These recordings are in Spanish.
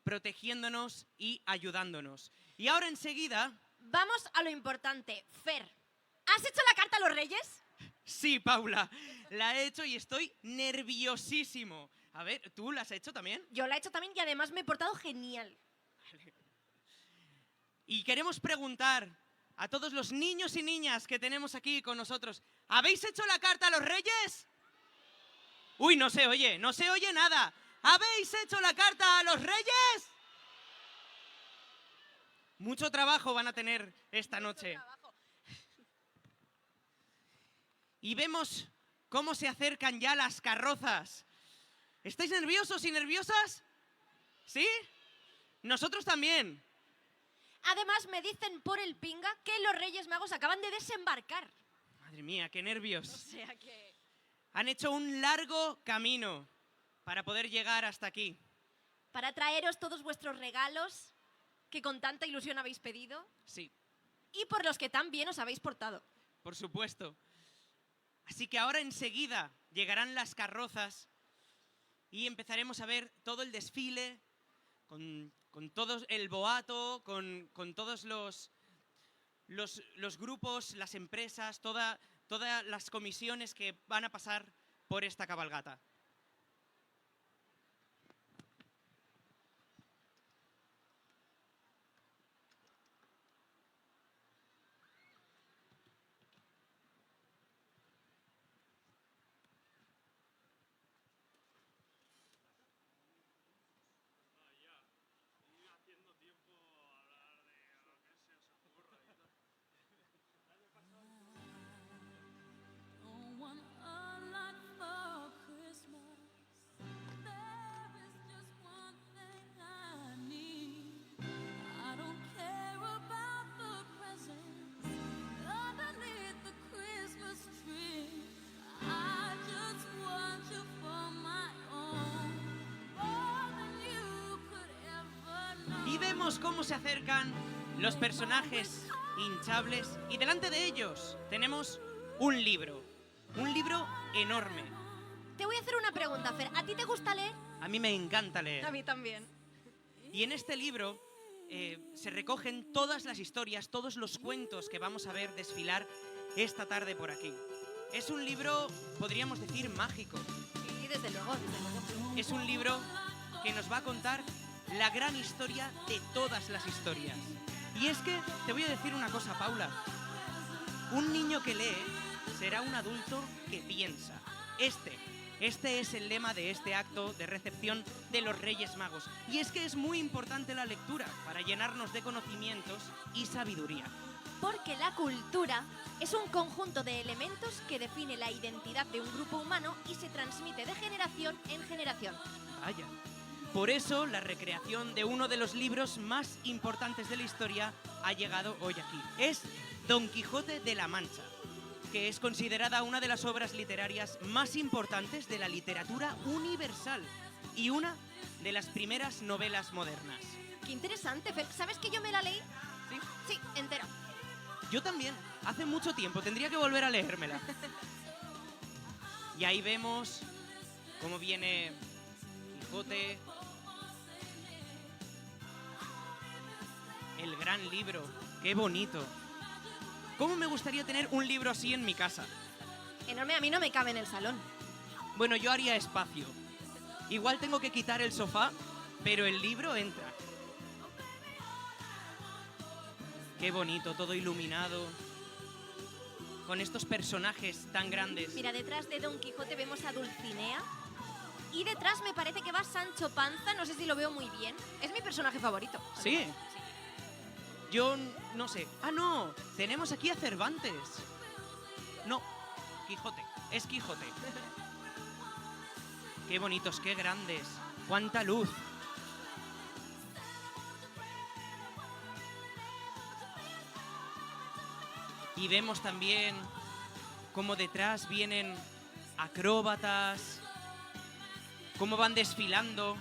protegiéndonos y ayudándonos. Y ahora enseguida... Vamos a lo importante. Fer, ¿has hecho la carta a los Reyes? Sí, Paula, la he hecho y estoy nerviosísimo. A ver, ¿tú la has hecho también? Yo la he hecho también y además me he portado genial. Y queremos preguntar a todos los niños y niñas que tenemos aquí con nosotros, ¿habéis hecho la carta a los Reyes? Uy, no se oye nada. ¿Habéis hecho la carta a los Reyes? Mucho trabajo van a tener esta noche. Y vemos cómo se acercan ya las carrozas. ¿Estáis nerviosos y nerviosas? ¿Sí? Nosotros también. Además, me dicen por el pinga que los Reyes Magos acaban de desembarcar. Madre mía, qué nervios. O sea que... Han hecho un largo camino para poder llegar hasta aquí. Para traeros todos vuestros regalos que con tanta ilusión habéis pedido. Sí, Y por los que tan bien os habéis portado. por supuesto. Así que ahora enseguida llegarán las carrozas y empezaremos a ver todo el desfile, con todo el boato, con todos los grupos, las empresas, todas las comisiones que van a pasar por esta cabalgata. Y vemos cómo se acercan los personajes hinchables y delante de ellos tenemos un libro enorme. Te voy a hacer una pregunta, Fer. ¿A ti te gusta leer? A mí me encanta leer. A mí también. Y en este libro se recogen todas las historias, todos los cuentos que vamos a ver desfilar esta tarde por aquí. Es un libro, podríamos decir, mágico. Sí, desde luego, desde luego. Es un libro que nos va a contar la gran historia de todas las historias. Y es que te voy a decir una cosa, Paula. Un niño que lee será un adulto que piensa. Este es el lema de este acto de recepción de los Reyes Magos. Y es que es muy importante la lectura para llenarnos de conocimientos y sabiduría. Porque la cultura es un conjunto de elementos que define la identidad de un grupo humano y se transmite de generación en generación. Vaya. Por eso la recreación de uno de los libros más importantes de la historia ha llegado hoy aquí. Es Don Quijote de la Mancha, que es considerada una de las obras literarias más importantes de la literatura universal y una de las primeras novelas modernas. Qué interesante, Fer. ¿Sabes que yo me la leí? ¿Sí? Sí, entera. Yo también, hace mucho tiempo, tendría que volver a leérmela. Y ahí vemos cómo viene Quijote, el gran libro, qué bonito. ¿Cómo me gustaría tener un libro así en mi casa? Enorme, a mí no me cabe en el salón. Bueno, yo haría espacio. Igual tengo que quitar el sofá, pero el libro entra. Qué bonito, todo iluminado, con estos personajes tan grandes. Mira, detrás de Don Quijote vemos a Dulcinea y detrás me parece que va Sancho Panza, no sé si lo veo muy bien. Es mi personaje favorito. Sí. Yo no sé. Ah, no, tenemos aquí a Cervantes. No, Quijote, es Quijote. Qué bonitos, qué grandes, cuánta luz. Y vemos también cómo detrás vienen acróbatas, cómo van desfilando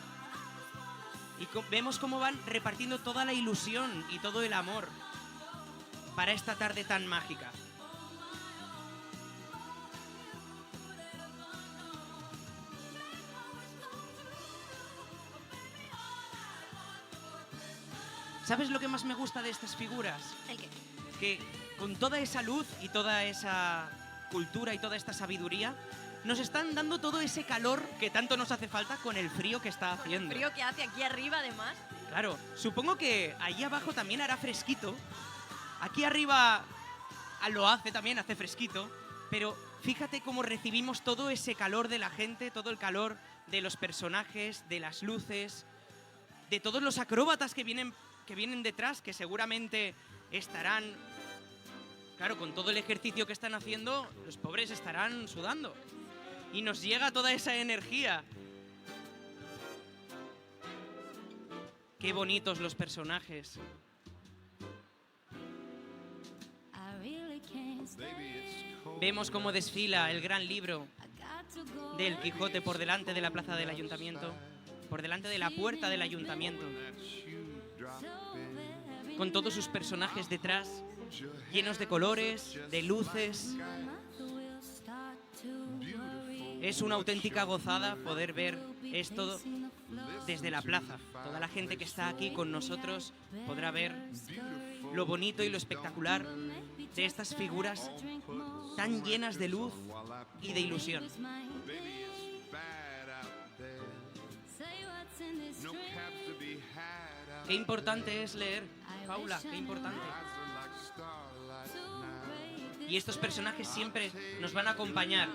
y vemos cómo van repartiendo toda la ilusión y todo el amor para esta tarde tan mágica. ¿Sabes lo que más me gusta de estas figuras? ¿El qué? Que con toda esa luz y toda esa cultura y toda esta sabiduría, nos están dando todo ese calor que tanto nos hace falta con el frío que está haciendo. El frío que hace aquí arriba, además. Claro, supongo que allí abajo también hará fresquito. Aquí arriba lo hace también, hace fresquito. Pero fíjate cómo recibimos todo ese calor de la gente, todo el calor de los personajes, de las luces, de todos los acróbatas que vienen detrás, que seguramente estarán... Claro, con todo el ejercicio que están haciendo, los pobres estarán sudando. Y nos llega toda esa energía. Qué bonitos los personajes. Vemos cómo desfila el gran libro del Quijote por delante de la plaza del ayuntamiento, por delante de la puerta del ayuntamiento, con todos sus personajes detrás, llenos de colores, de luces. Es una auténtica gozada poder ver esto desde la plaza. Toda la gente que está aquí con nosotros podrá ver lo bonito y lo espectacular de estas figuras tan llenas de luz y de ilusión. Qué importante es leer, Paula, qué importante. Y estos personajes siempre nos van a acompañar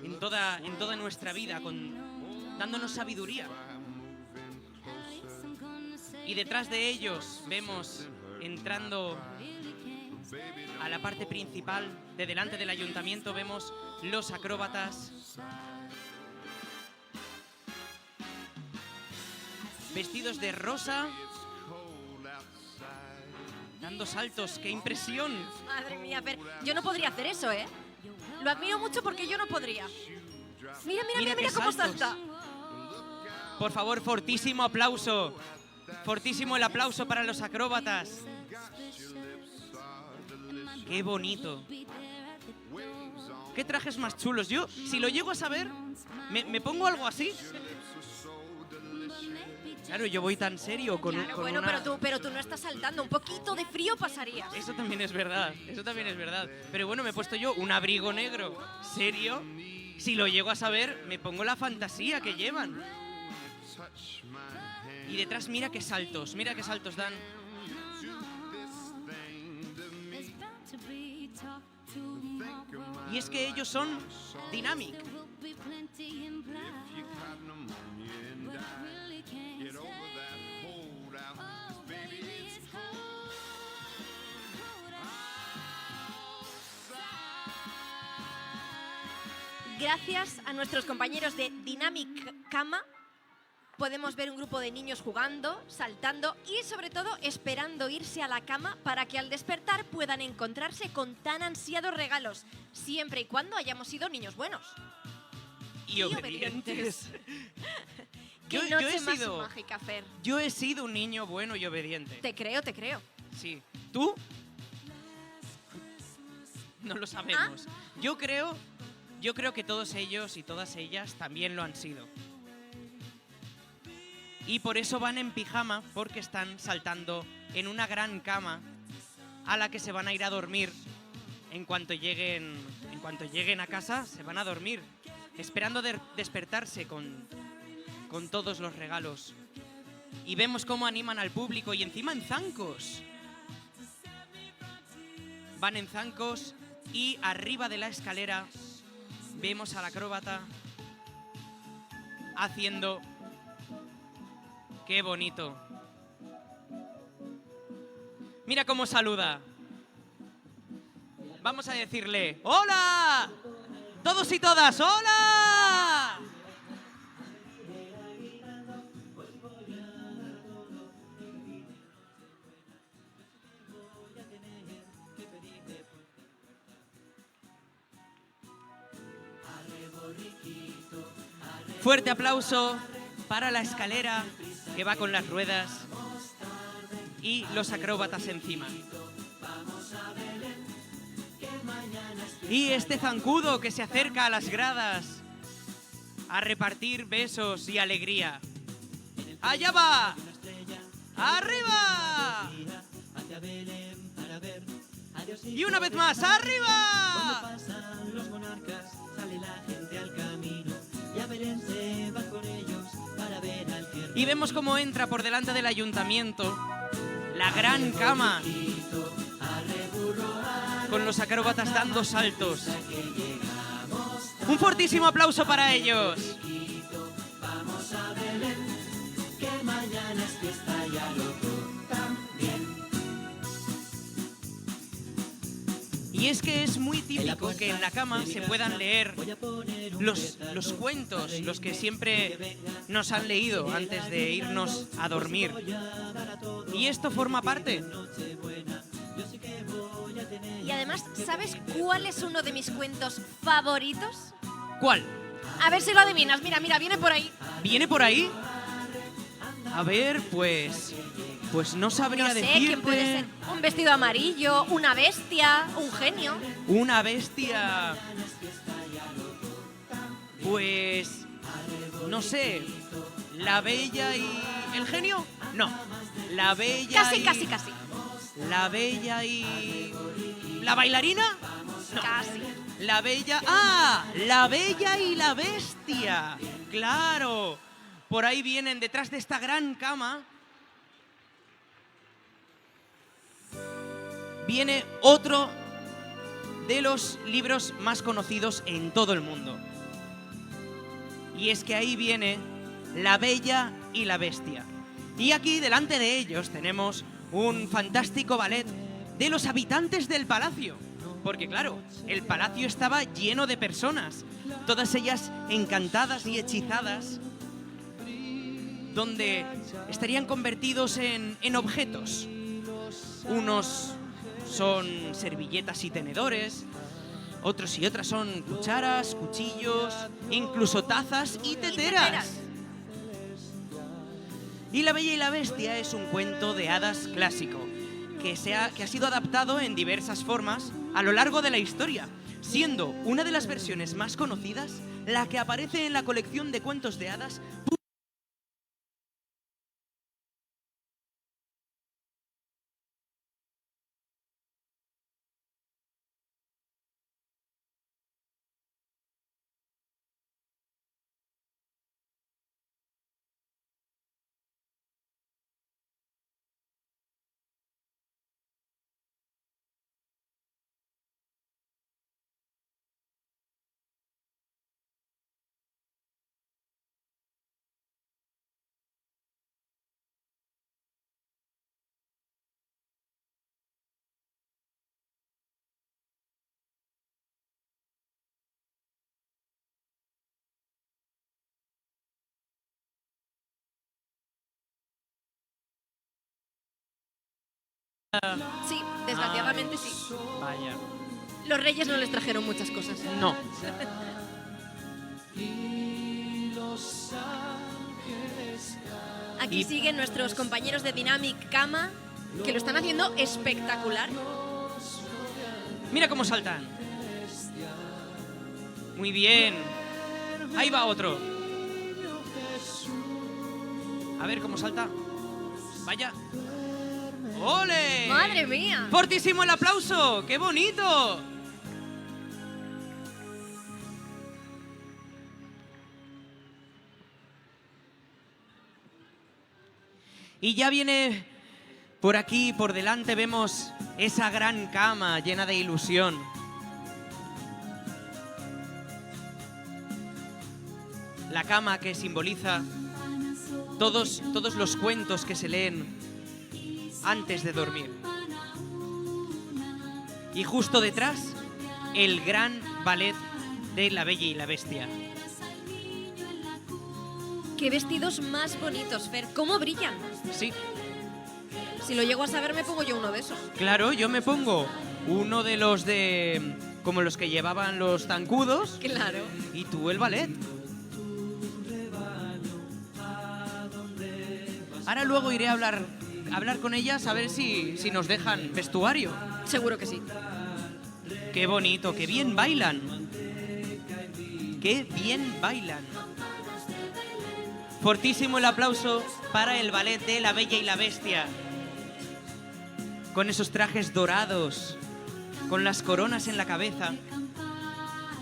en toda nuestra vida, dándonos sabiduría. Y detrás de ellos vemos, entrando a la parte principal de delante del ayuntamiento, vemos los acróbatas vestidos de rosa, dando saltos. ¡Qué impresión! Madre mía, Fer, yo no podría hacer eso, ¿eh? Lo admiro mucho porque yo no podría. Mira qué cómo saltos. salta. Por favor, fortísimo aplauso. Fortísimo el aplauso para los acróbatas. ¡Qué bonito! ¡Qué trajes más chulos! Yo, si lo llego a saber, me pongo algo así. Claro, yo voy tan serio con, Claro, con bueno, una... pero tú no estás saltando. Un poquito de frío pasarías. Eso también es verdad, eso también es verdad. Pero bueno, me he puesto yo un abrigo negro serio. Si lo llego a saber, me pongo la fantasía que llevan. Y detrás mira qué saltos dan. Y es que ellos son Dynamic. Gracias a nuestros compañeros de Dynamic Cama, podemos ver un grupo de niños jugando, saltando y sobre todo esperando irse a la cama para que al despertar puedan encontrarse con tan ansiados regalos, siempre y cuando hayamos sido niños buenos. Y obedientes. Qué noche más mágica, Fer. Yo he sido un niño bueno y obediente. Te creo. Sí. ¿Tú? No lo sabemos. Yo creo que todos ellos y todas ellas también lo han sido. Y por eso van en pijama, porque están saltando en una gran cama a la que se van a ir a dormir. En cuanto lleguen a casa, se van a dormir, esperando despertarse con todos los regalos. Y vemos cómo animan al público y encima en zancos. Van en zancos y arriba de la escalera vemos al acróbata haciendo... ¡Qué bonito! Mira cómo saluda. Vamos a decirle ¡hola! ¡Todos y todas! ¡Hola! Fuerte aplauso para la escalera que va con las ruedas y los acróbatas encima. Y este zancudo que se acerca a las gradas a repartir besos y alegría. ¡Allá va! ¡Arriba! Y una vez más, ¡arriba! Los monarcas, sale la gente al camino, y a Belén se va con ellos para ver al que... Y vemos cómo entra por delante del ayuntamiento la gran cama, con los acróbatas dando saltos. Un fortísimo aplauso para ellos. Vamos a Belén, que mañana es fiesta y al otro también. Y es que es muy típico que en la cama se puedan leer los cuentos, los que siempre nos han leído antes de irnos a dormir. Y esto forma parte. Y además, ¿sabes cuál es uno de mis cuentos favoritos? ¿Cuál? A ver si lo adivinas. Mira, mira, viene por ahí. ¿Viene por ahí? A ver, pues no sabría No sé, decirte. ¿quién puede ser? Un vestido amarillo, una bestia, un genio. Una bestia. Pues no sé. ¿La bella y el genio? No. La bella Casi, y... casi, casi. ¿La bella y... ¿La bailarina? No. Casi. La bella... ¡Ah! La bella y la bestia. ¡Claro! Por ahí vienen, detrás de esta gran cama, viene otro de los libros más conocidos en todo el mundo. Y es que ahí viene La Bella y la Bestia. Y aquí, delante de ellos, tenemos un fantástico ballet de los habitantes del palacio. Porque claro, el palacio estaba lleno de personas, todas ellas encantadas y hechizadas, donde estarían convertidos en objetos. Unos son servilletas y tenedores, otros y otras son cucharas, cuchillos, incluso tazas y teteras. Y La Bella y la Bestia es un cuento de hadas clásico, que ha sido adaptado en diversas formas a lo largo de la historia, siendo una de las versiones más conocidas la que aparece en la colección de cuentos de hadas Sí, desgraciadamente sí. Vaya. Los reyes no les trajeron muchas cosas. No. Aquí Y- siguen nuestros compañeros de Dynamic Cama, que lo están haciendo espectacular. Mira cómo saltan. Muy bien. Ahí va otro. A ver cómo salta. Vaya. ¡Ole! ¡Madre mía! ¡Fortísimo el aplauso! ¡Qué bonito! Y ya viene por aquí, por delante, vemos esa gran cama llena de ilusión. La cama que simboliza todos los cuentos que se leen antes de dormir. Y justo detrás, el gran ballet de La Bella y la Bestia. ¡Qué vestidos más bonitos, Fer! ¿Cómo brillan? Sí, Si lo llego a saber, me pongo yo uno de esos. claro, yo me pongo uno de los de... como los que llevaban los zancudos, Claro. y tú el ballet. Ahora luego iré a hablar con ellas a ver si nos dejan vestuario. Seguro que sí. ¡Qué bonito! ¡Qué bien bailan! ¡Qué bien bailan! Fortísimo el aplauso para el ballet de La Bella y la Bestia. Con esos trajes dorados, con las coronas en la cabeza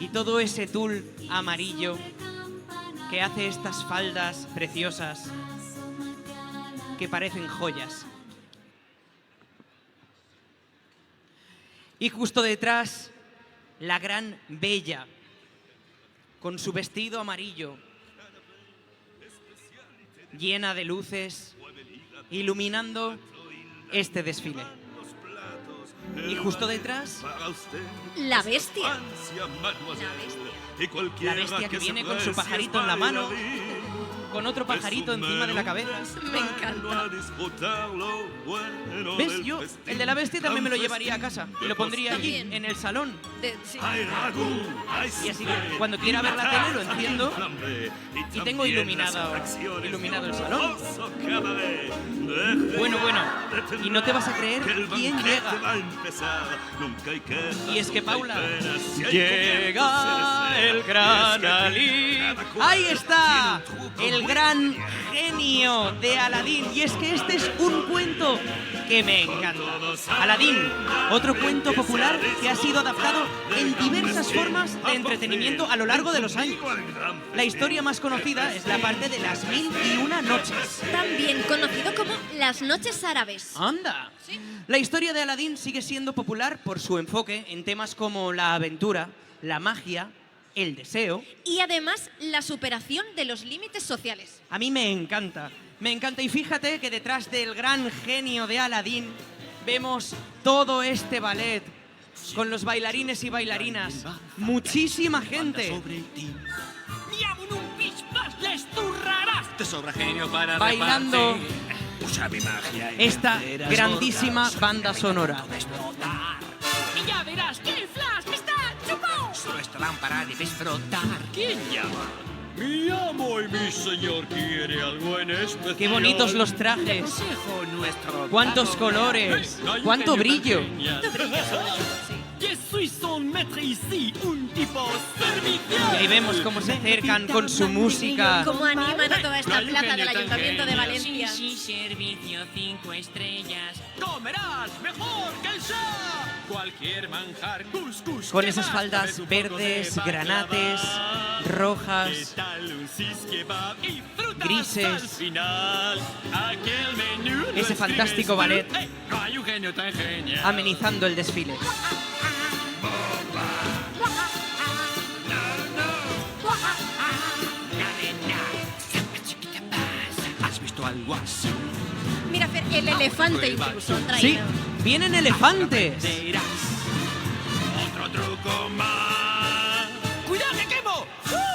y todo ese tul amarillo que hace estas faldas preciosas que parecen joyas. Y justo detrás, la gran Bella, con su vestido amarillo, llena de luces, iluminando este desfile. Y justo detrás, La bestia. la bestia que viene con su pajarito en la mano, con otro pajarito encima de la cabeza. Me encanta. ¿Ves? Yo, el de la bestia también me lo llevaría a casa y lo pondría allí, También. en el salón. Sí. Y así, cuando quiera ver la tele, lo enciendo y tengo iluminado el salón. Bueno, y no te vas a creer quién llega. Y es que, Paula, llega el gran Ali. ¡Ahí está! El gran genio de Aladín. Y es que este es un cuento que me encanta. Aladín, otro cuento popular que ha sido adaptado en diversas formas de entretenimiento a lo largo de los años. La historia más conocida es la parte de las 1001 noches. También conocido como Las noches árabes. ¡Anda! La historia de Aladín sigue siendo popular por su enfoque en temas como la aventura, la magia, el deseo. Y además la superación de los límites sociales. A mí me encanta. Y fíjate que detrás del gran genio de Aladín vemos todo este ballet con los bailarines y bailarinas. Muchísima gente. Te sobra genio para bailando repartir. Usa mi magia y esta me verás grandísima volar. banda sonora. Y ya verás que el flash me está chupando. Solo esta lámpara debes frotar. ¿Quién llama? Mi amo y mi señor quiere algo en especial. Qué bonitos los trajes. Consejo nuestro. Cuántos dado. colores. Hay un Cuánto genio brillo. tan genial. Je suis son maître ici, un tipo servicial. Y ahí vemos cómo se acercan con su música. Cómo animan a toda esta Hay un plaza genio del tan Ayuntamiento de genial. Valencia. Sí, servicio 5 estrellas. Comerás mejor que el chef. Cualquier manjar, cuscús. Con ¿qué esas más? faldas Traes un poco verdes, de baklava. granates, ¿Qué rojas, tal un sis kebab y frutas grises? al final? Aquel menú lo Ese escribes fantástico tú. ballet. ¡Ey! No hay un genio tan genial. amenizando el desfile. ¿Has visto algo así? Mira, Fer, el elefante incluso han Sí, traído. vienen elefantes. Verás. Otro truco más. ¡Cuidado que quemo!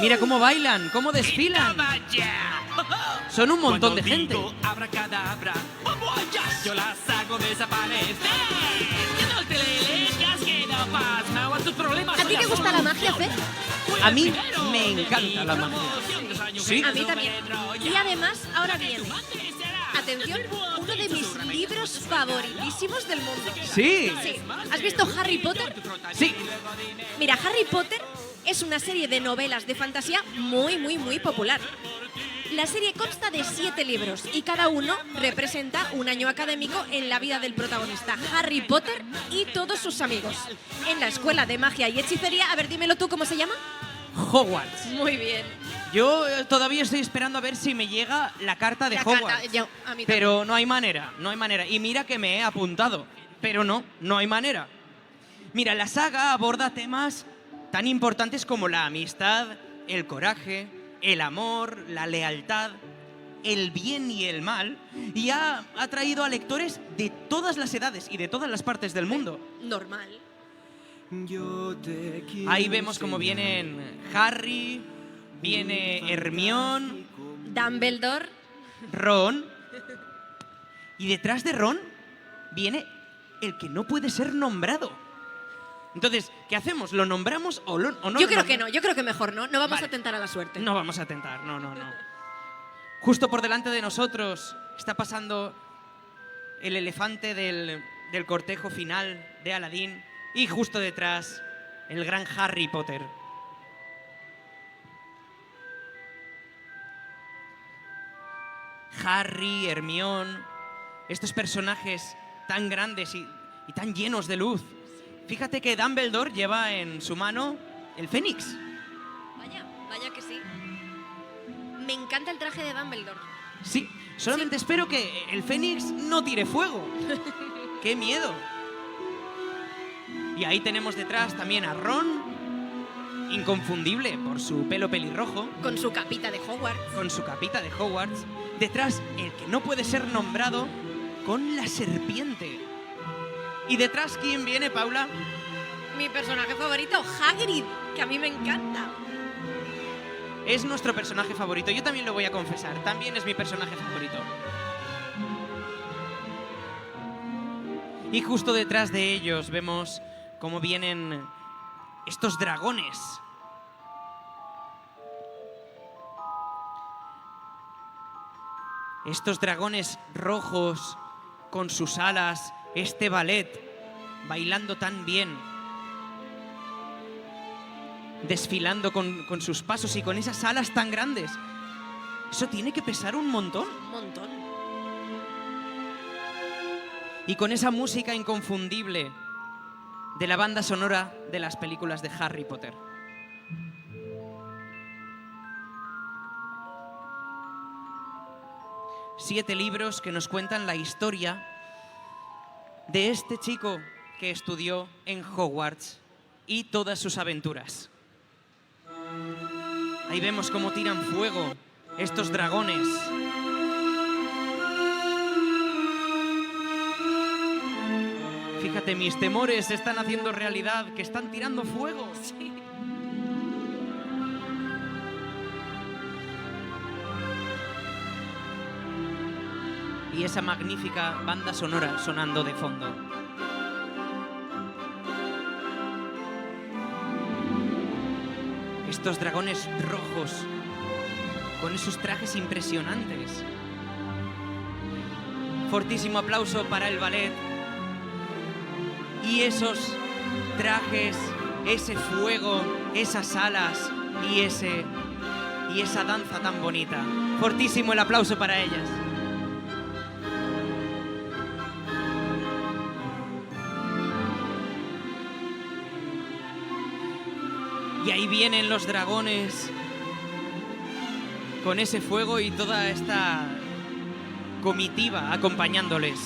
Mira cómo bailan, cómo desfilan. ¡Toma ya! Son un montón de Cuando gente. digo abracadabra, ¡vamos! Yo las hago desaparecer. Que no te leas, que no pasa. O a tus problemas ¿A ti soy te gusta la magia, solución. Fer? A mí me encanta la magia. Sí. A mí también. Y además, ahora viene. Atención, uno de mis libros favoritísimos del mundo. Sí, Sí. ¿Has visto Harry Potter? sí. Mira, Harry Potter es una serie de novelas de fantasía muy popular. La serie consta de 7 libros y cada uno representa un año académico en la vida del protagonista, Harry Potter y todos sus amigos. En la escuela de magia y hechicería, a ver, dímelo tú, ¿cómo se llama? Hogwarts. Muy bien. Yo todavía estoy esperando a ver si me llega la carta de La Hogwarts. carta, yo, a mí Pero no hay manera. Y mira que me he apuntado. Pero no hay manera. Mira, la saga aborda temas tan importantes como la amistad, el coraje, el amor, la lealtad, el bien y el mal. Y ha atraído a lectores de todas las edades y de todas las partes del mundo. normal. Ahí vemos cómo vienen Harry, viene Hermione, Dumbledore. Ron. Y detrás de Ron viene el que no puede ser nombrado. Entonces, ¿qué hacemos? ¿Lo nombramos o no? Yo creo que no, yo creo que mejor no. No vamos Vale. a tentar a la suerte. No vamos a tentar, no. Justo por delante de nosotros está pasando el elefante del cortejo final de Aladín y justo detrás el gran Harry Potter. Harry, Hermione, estos personajes tan grandes y tan llenos de luz. Fíjate que Dumbledore lleva en su mano el Fénix. Vaya que sí. Me encanta el traje de Dumbledore. Sí, solamente espero que el Fénix no tire fuego. ¡Qué miedo! Y ahí tenemos detrás también a Ron, inconfundible por su pelo pelirrojo. Con su capita de Hogwarts. Con su capita de Hogwarts. Detrás, el que no puede ser nombrado, con la serpiente. ¿Y detrás quién viene, Paula? Mi personaje favorito, Hagrid, que a mí me encanta. Es nuestro personaje favorito. Yo también lo voy a confesar. También es mi personaje favorito. Y justo detrás de ellos vemos cómo vienen estos dragones. Estos dragones rojos con sus alas, este ballet bailando tan bien, desfilando con sus pasos y con esas alas tan grandes. Eso tiene que pesar un montón. Un montón. Y con esa música inconfundible de la banda sonora de las películas de Harry Potter. Siete libros que nos cuentan la historia de este chico que estudió en Hogwarts y todas sus aventuras. Ahí vemos cómo tiran fuego estos dragones. Fíjate, mis temores se están haciendo realidad, que están tirando fuego. Sí. Y esa magnífica banda sonora sonando de fondo. Estos dragones rojos, con esos trajes impresionantes. Fortísimo aplauso para el ballet. Y esos trajes, ese fuego, esas alas y esa danza tan bonita. Fortísimo el aplauso para ellas. Y ahí vienen los dragones con ese fuego y toda esta comitiva acompañándoles.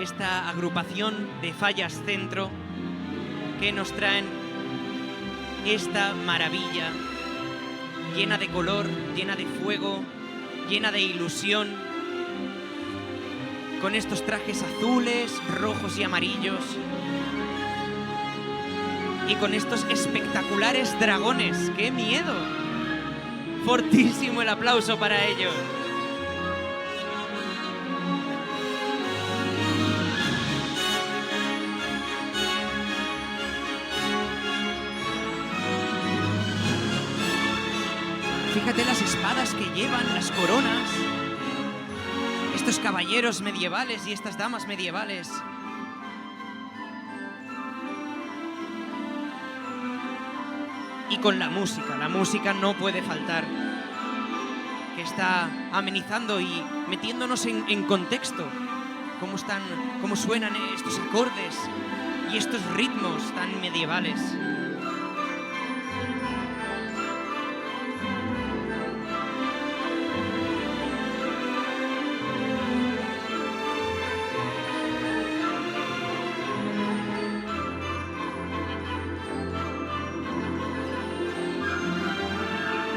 Esta agrupación de Fallas Centro que nos traen esta maravilla llena de color, llena de fuego, llena de ilusión, con estos trajes azules, rojos y amarillos, y con estos espectaculares dragones. ¡Qué miedo! Fortísimo el aplauso para ellos. Fíjate las espadas que llevan, las coronas, estos caballeros medievales y estas damas medievales. Y con la música no puede faltar, que está amenizando y metiéndonos en contexto, cómo suenan estos acordes y estos ritmos tan medievales.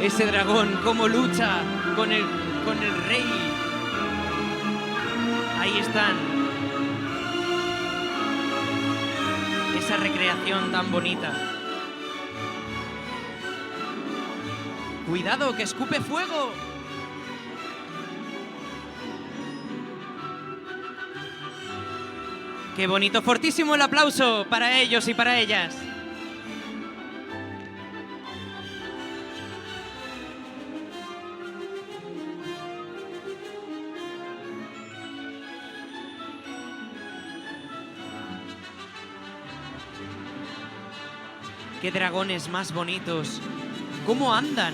Ese dragón, cómo lucha con el rey. Ahí están. Esa recreación tan bonita. ¡Cuidado, que escupe fuego! ¡Qué bonito! Fortísimo el aplauso para ellos y para ellas. qué dragones más bonitos, cómo andan,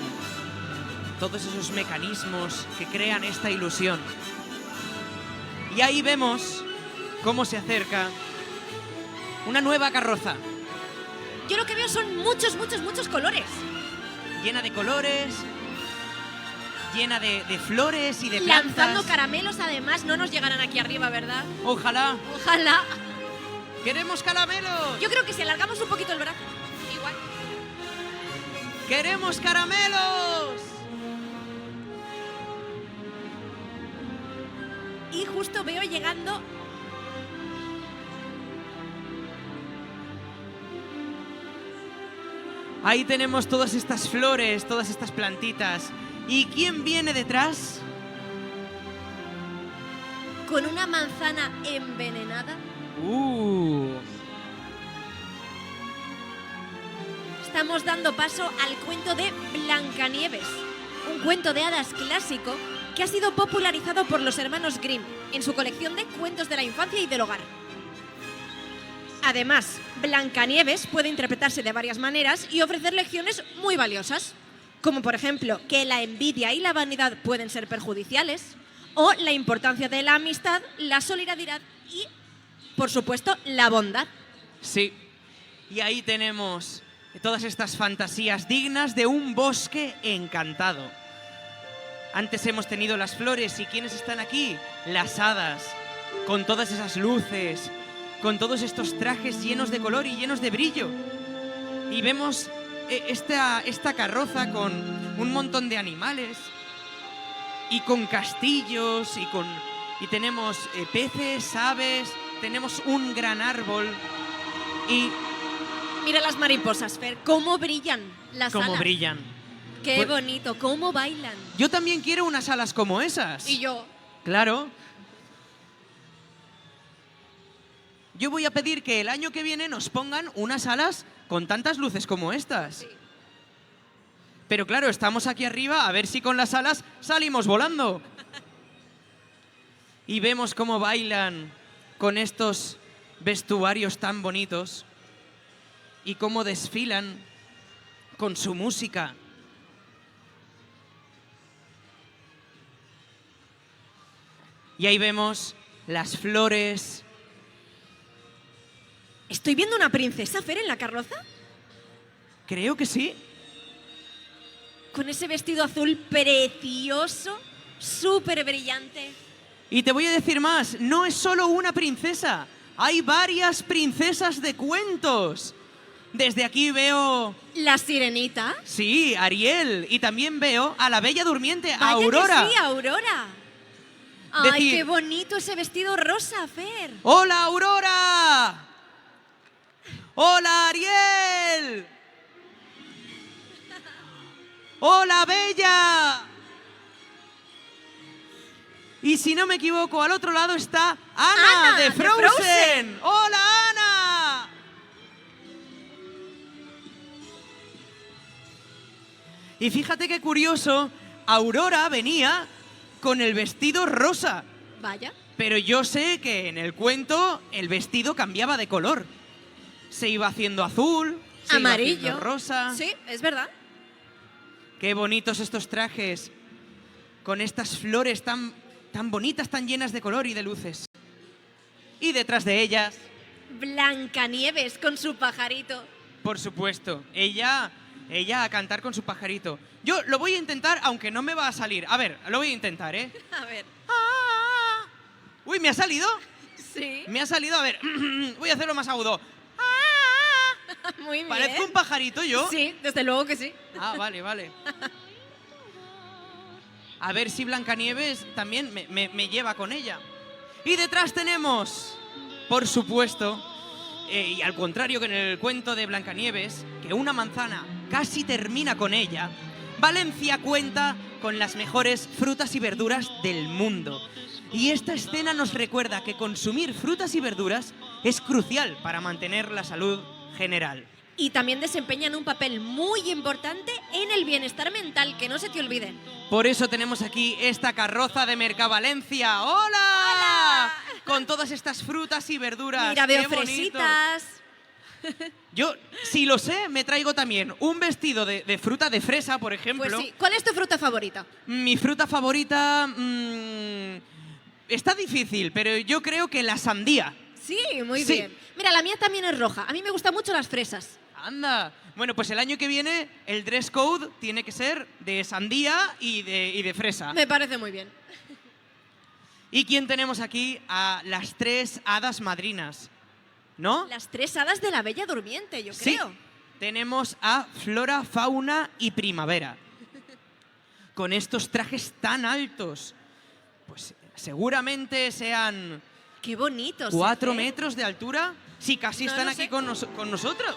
todos esos mecanismos que crean esta ilusión. Y ahí vemos cómo se acerca una nueva carroza, Yo lo que veo son muchos colores. llena de colores, llena de flores y de plantas. Lanzando caramelos, además, no nos llegarán aquí arriba, ¿verdad? Ojalá. Ojalá. ¡Queremos caramelos! Yo creo que si alargamos un poquito el brazo, igual. ¡Queremos caramelos! Y justo veo llegando... Ahí tenemos todas estas flores, todas estas plantitas. ¿Y quién viene detrás? con una manzana envenenada. Estamos dando paso al cuento de Blancanieves, un cuento de hadas clásico que ha sido popularizado por los hermanos Grimm en su colección de cuentos de la infancia y del hogar. Además, Blancanieves puede interpretarse de varias maneras y ofrecer lecciones muy valiosas, como por ejemplo que la envidia y la vanidad pueden ser perjudiciales, o la importancia de la amistad, la solidaridad y, por supuesto, la bondad. Sí, y ahí tenemos todas estas fantasías dignas de un bosque encantado. Antes hemos tenido las flores y ¿quiénes están aquí? Las hadas, con todas esas luces, con todos estos trajes llenos de color y llenos de brillo. Y vemos esta carroza con un montón de animales y con castillos y tenemos peces, aves, tenemos un gran árbol y... Mira las mariposas, Fer, cómo brillan las alas. cómo brillan. Qué Pues- bonito, cómo bailan. Yo también quiero unas alas como esas. Y yo, Claro. Yo voy a pedir que el año que viene nos pongan unas alas con tantas luces como estas. Sí. Pero claro, estamos aquí arriba a ver si con las alas salimos volando. Y vemos cómo bailan con estos vestuarios tan bonitos y cómo desfilan con su música. Y ahí vemos las flores. ¿estoy viendo una princesa, Fer, en la carroza? Creo que sí. Con ese vestido azul precioso, súper brillante. Y te voy a decir más, no es solo una princesa, hay varias princesas de cuentos. Desde aquí veo, La sirenita. sí, Ariel, y también veo a la Bella Durmiente, Vaya Aurora. que sí, Aurora. Ay, Decir- qué bonito ese vestido rosa, Fer. ¡Hola, Aurora! ¡Hola, Ariel! ¡Hola, Bella! Y si no me equivoco, al otro lado está Ana, Ana, de de Frozen. Frozen. ¡Hola, Ana! Y fíjate qué curioso, Aurora venía con el vestido rosa. Vaya. Pero yo sé que en el cuento el vestido cambiaba de color. Se iba haciendo azul, se iba Amarillo. haciendo rosa. Sí, es verdad. Qué bonitos estos trajes, con estas flores tan bonitas, tan llenas de color y de luces. Y detrás de ellas, Blancanieves con su pajarito. por supuesto, ella a cantar con su pajarito. Yo lo voy a intentar, aunque no me va a salir. A ver, lo voy a intentar, ¿eh? A ver. Uy, ¿me ha salido? Sí. Me ha salido, a ver, voy a hacerlo más agudo. Muy bien. ¿Parezco un pajarito yo? Sí, desde luego que sí. Ah, vale, vale. A ver si Blancanieves también me lleva con ella. Y detrás tenemos, por supuesto, y al contrario que en el cuento de Blancanieves, que una manzana casi termina con ella, Valencia cuenta con las mejores frutas y verduras del mundo. Y esta escena nos recuerda que consumir frutas y verduras es crucial para mantener la salud general. Y también desempeñan un papel muy importante en el bienestar mental, que no se te olvide. Por eso tenemos aquí esta carroza de Mercavalencia. ¡Hola! ¡Hola! Con todas estas frutas y verduras. Mira, veo ¡Qué bonito! fresitas. Yo, si lo sé, me traigo también un vestido de fruta de fresa, por ejemplo. Pues sí. ¿Cuál es tu fruta favorita? Mi fruta favorita... está difícil, pero yo creo que la sandía. Sí, muy Sí. bien. Mira, la mía también es roja. A mí me gustan mucho las fresas. Anda. Bueno, pues el año que viene el dress code tiene que ser de sandía y de fresa. Me parece muy bien. ¿Y quién tenemos aquí? A las 3 hadas madrinas, ¿no? Las 3 hadas de la Bella Durmiente, yo Sí. creo. Tenemos a Flora, Fauna y Primavera. Con estos trajes tan altos. Pues seguramente sean Qué bonitos. 4 ¿eh? metros de altura. Sí, casi No están lo aquí sé. con nosotros.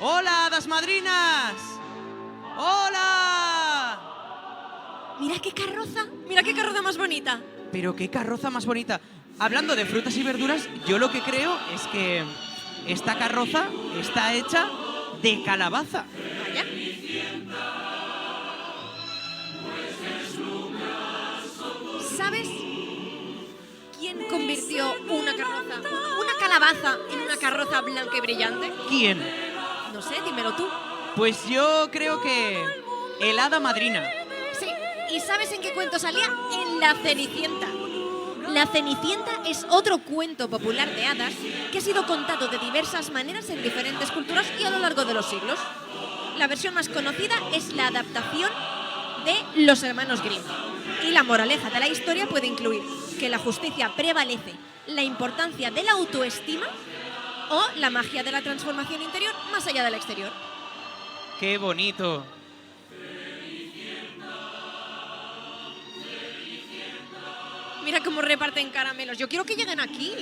¡Hola, hadas madrinas! ¡Hola! Mira qué carroza. Mira qué carroza más bonita. Pero qué carroza más bonita. Hablando de frutas y verduras, yo lo que creo es que esta carroza está hecha de calabaza. Vaya. ¿Sabes quién convirtió una calabaza en una carroza blanca y brillante? ¿Quién? No sé, dímelo tú. Pues yo creo que el hada madrina. Sí. ¿Y sabes en qué cuento salía? En La Cenicienta. La Cenicienta es otro cuento popular de hadas que ha sido contado de diversas maneras en diferentes culturas y a lo largo de los siglos. La versión más conocida es la adaptación de Los Hermanos Grimm. Y la moraleja de la historia puede incluir que la justicia prevalece, la importancia de la autoestima o la magia de la transformación interior más allá del exterior. ¡Qué bonito! Mira cómo reparten caramelos. Yo quiero que lleguen aquí.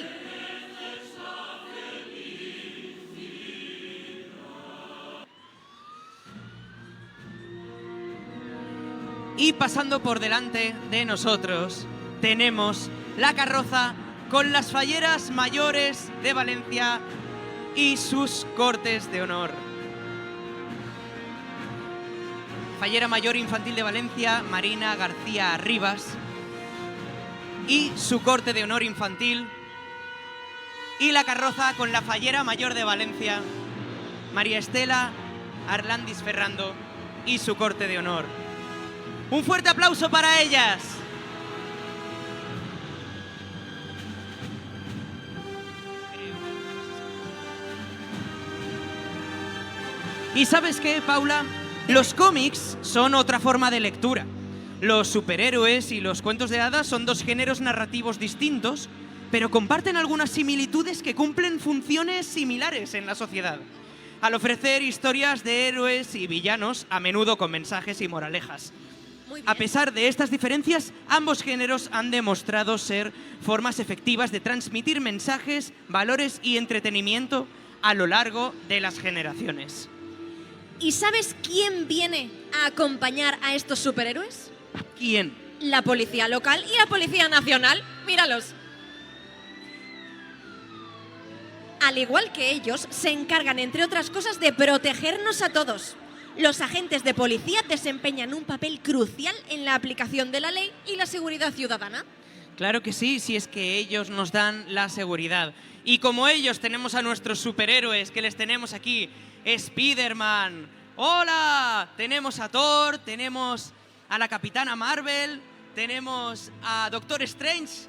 Y pasando por delante de nosotros tenemos la carroza con las falleras mayores de Valencia y sus cortes de honor. Fallera mayor infantil de Valencia, Marina García Rivas, y su corte de honor infantil. Y la carroza con la fallera mayor de Valencia, María Estela Arlandis Ferrando, y su corte de honor. Un fuerte aplauso para ellas. ¿Y sabes qué, Paula? Los cómics son otra forma de lectura. Los superhéroes y los cuentos de hadas son dos géneros narrativos distintos, pero comparten algunas similitudes que cumplen funciones similares en la sociedad, al ofrecer historias de héroes y villanos, a menudo con mensajes y moralejas. Muy bien. A pesar de estas diferencias, ambos géneros han demostrado ser formas efectivas de transmitir mensajes, valores y entretenimiento a lo largo de las generaciones. ¿Y sabes quién viene a acompañar a estos superhéroes? ¿Quién? La policía local y la policía nacional. Míralos. Al igual que ellos, se encargan, entre otras cosas, de protegernos a todos. Los agentes de policía desempeñan un papel crucial en la aplicación de la ley y la seguridad ciudadana. Claro que sí, si es que ellos nos dan la seguridad. Y como ellos tenemos a nuestros superhéroes que les tenemos aquí, Spider-Man, ¡hola! Tenemos a Thor, tenemos a la Capitana Marvel, tenemos a Doctor Strange,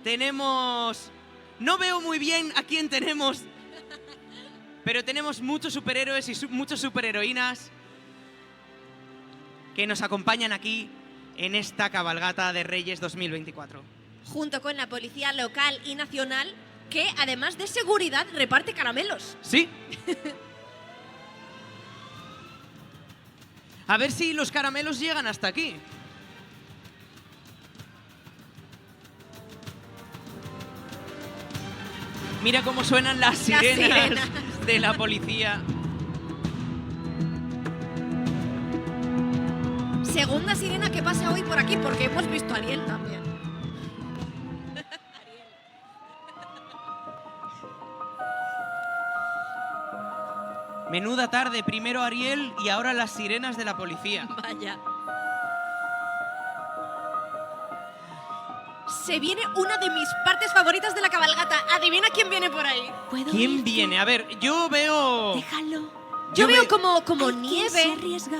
tenemos... No veo muy bien a quién tenemos, pero tenemos muchos superhéroes y muchas superheroínas que nos acompañan aquí en esta cabalgata de Reyes 2024. Junto con la policía local y nacional, que además de seguridad reparte caramelos. ¿Sí? A ver si los caramelos llegan hasta aquí. Mira cómo suenan las sirenas de la policía. Segunda sirena que pasa hoy por aquí, porque hemos visto a Ariel también. Menuda tarde, primero Ariel y ahora las sirenas de la policía. Vaya. Se viene una de mis partes favoritas de la cabalgata. Adivina quién viene por ahí. ¿Quién viene? A ver, yo veo... Déjalo. Yo veo ve- como Hay quien nieve se arriesga.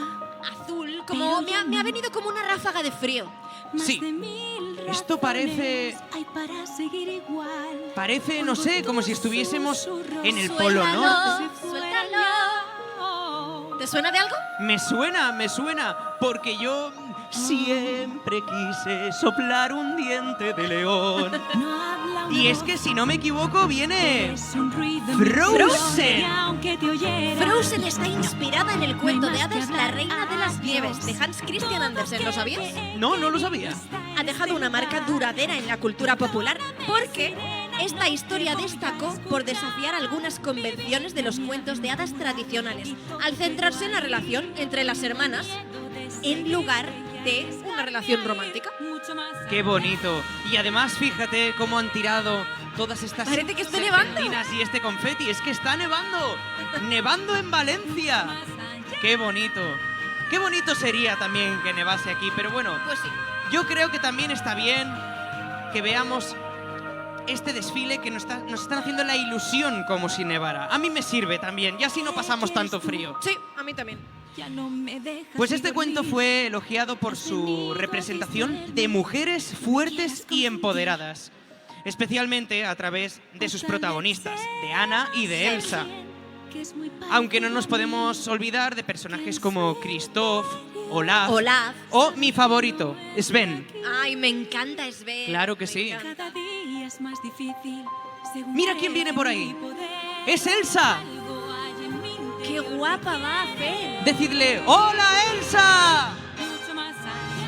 azul, como me ha venido como una ráfaga de frío. Más Sí. de 1000 Esto parece- razones hay para seguir igual. Parece, no sé, como si estuviésemos en el Polo Suéltalo, Norte. suéltalo. ¿Te suena de algo? Me suena, porque yo siempre quise soplar un diente de león. No habla una Y es voz, que si no me equivoco viene... es un ruido Frozen. y aunque te oyera, Frozen está inspirada en el cuento de hadas La Reina de las Nieves de Hans Christian Andersen, ¿lo sabías? No lo sabía. Ha dejado una marca duradera en la cultura popular porque esta historia destacó por desafiar algunas convenciones de los cuentos de hadas tradicionales, al centrarse en la relación entre las hermanas en lugar de una relación romántica. Qué bonito. Y además, fíjate cómo han tirado todas estas Parece que está nevando. serpentinas y este confeti. Es que está nevando. Nevando en Valencia. Qué bonito. Qué bonito sería también que nevase aquí. Pero bueno, Pues sí. yo creo que también está bien que veamos este desfile que nos están haciendo la ilusión como si nevara. A mí me sirve también. Y así no pasamos tanto frío. Sí, a mí también. ya no me dejas Pues este dormir. cuento fue elogiado por su representación de mujeres fuertes y empoderadas, especialmente a través de sus protagonistas, de Anna y de Elsa. Que es muy Aunque no nos podemos olvidar de personajes como Kristoff, Olaf, Olaf. o mi favorito, Sven. Ay, me encanta Sven. Claro que Me sí. encanta. Cada día es más difícil. según Mira quién viene por ahí. mi poder. ¡Es Elsa! Algo hay en mi interior, Qué guapa va a hacer. Decidle, ¡Hola, Elsa! mucho más allá,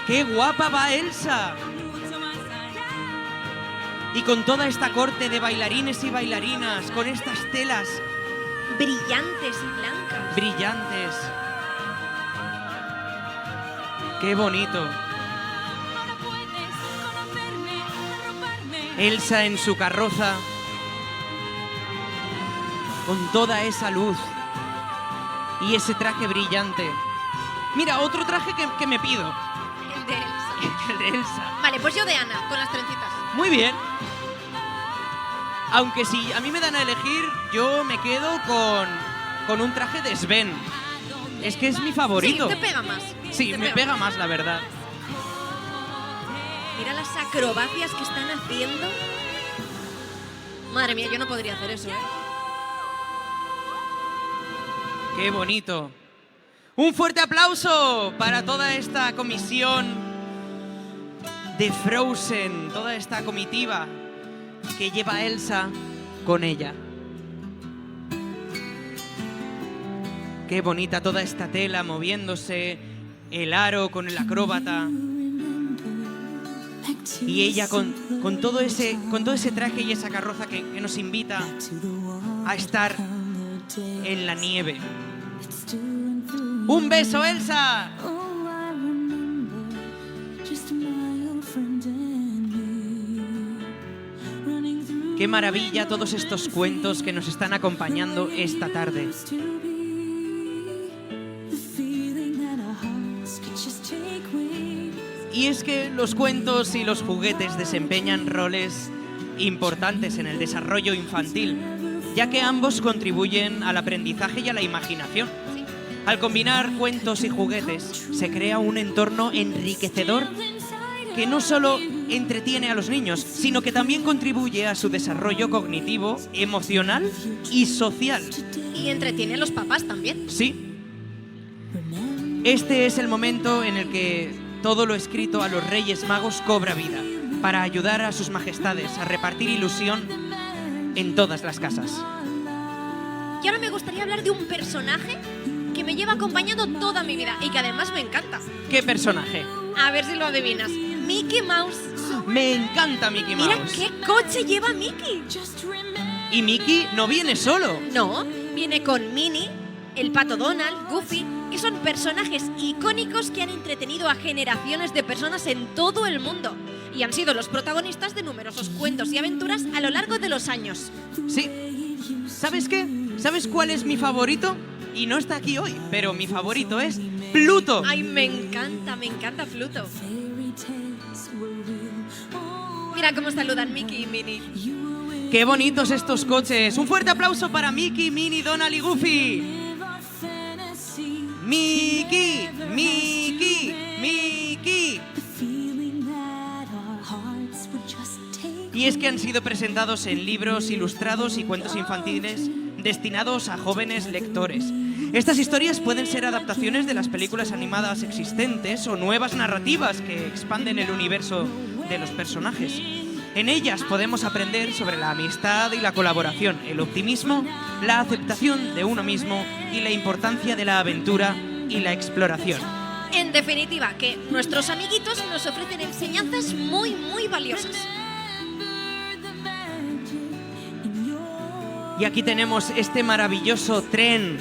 ¡Qué guapa va Elsa! mucho más allá. Y con toda esta corte de bailarines y bailarinas, con estas telas Brillantes y blancas. brillantes. ¡Qué bonito! No puedes conocerme, arroparme. Elsa en su carroza, con toda esa luz y ese traje brillante. Mira, otro traje que me pido, El de Elsa. el de Elsa. Vale, pues yo de Ana, con las trencitas. Muy bien. Aunque si a mí me dan a elegir, yo me quedo con un traje de Sven. Es que es mi favorito. Sí, te pega más. Sí, Te me pega más, la verdad. Mira las acrobacias que están haciendo. Madre mía, yo no podría hacer eso, ¿eh? ¡Qué bonito! Un fuerte aplauso para toda esta comisión de Frozen, toda esta comitiva que lleva a Elsa con ella. Qué bonita toda esta tela moviéndose, el aro con el acróbata y ella con todo ese traje y esa carroza que nos invita a estar en la nieve. ¡Un beso, Elsa! ¡Qué maravilla todos estos cuentos que nos están acompañando esta tarde! Y es que los cuentos y los juguetes desempeñan roles importantes en el desarrollo infantil, ya que ambos contribuyen al aprendizaje y a la imaginación. Al combinar cuentos y juguetes, se crea un entorno enriquecedor que no solo entretiene a los niños, sino que también contribuye a su desarrollo cognitivo, emocional y social. Y entretiene a los papás también. Sí. Este es el momento en el que todo lo escrito a los Reyes Magos cobra vida, para ayudar a sus majestades a repartir ilusión en todas las casas. Y ahora me gustaría hablar de un personaje que me lleva acompañando toda mi vida y que además me encanta. ¿Qué personaje? A ver si lo adivinas. Mickey Mouse. Me encanta Mickey Mira Mouse. qué coche lleva Mickey. Y Mickey no viene solo. No, viene con Minnie, el pato Donald, Goofy, que son personajes icónicos que han entretenido a generaciones de personas en todo el mundo y han sido los protagonistas de numerosos cuentos y aventuras a lo largo de los años. Sí. ¿Sabes qué? ¿Sabes cuál es mi favorito? Y no está aquí hoy, pero mi favorito es Pluto. Ay, me encanta Pluto. Fairy tales were Mira cómo saludan Mickey y Minnie. ¡Qué bonitos estos coches! Un fuerte aplauso para Mickey, Minnie, Donald y Goofy. Mickey, Mickey, Mickey. Y es que han sido presentados en libros ilustrados y cuentos infantiles destinados a jóvenes lectores. Estas historias pueden ser adaptaciones de las películas animadas existentes o nuevas narrativas que expanden el universo de los personajes. En ellas podemos aprender sobre la amistad y la colaboración, el optimismo, la aceptación de uno mismo y la importancia de la aventura y la exploración. En definitiva, que nuestros amiguitos nos ofrecen enseñanzas muy, muy valiosas. Y aquí tenemos este maravilloso tren.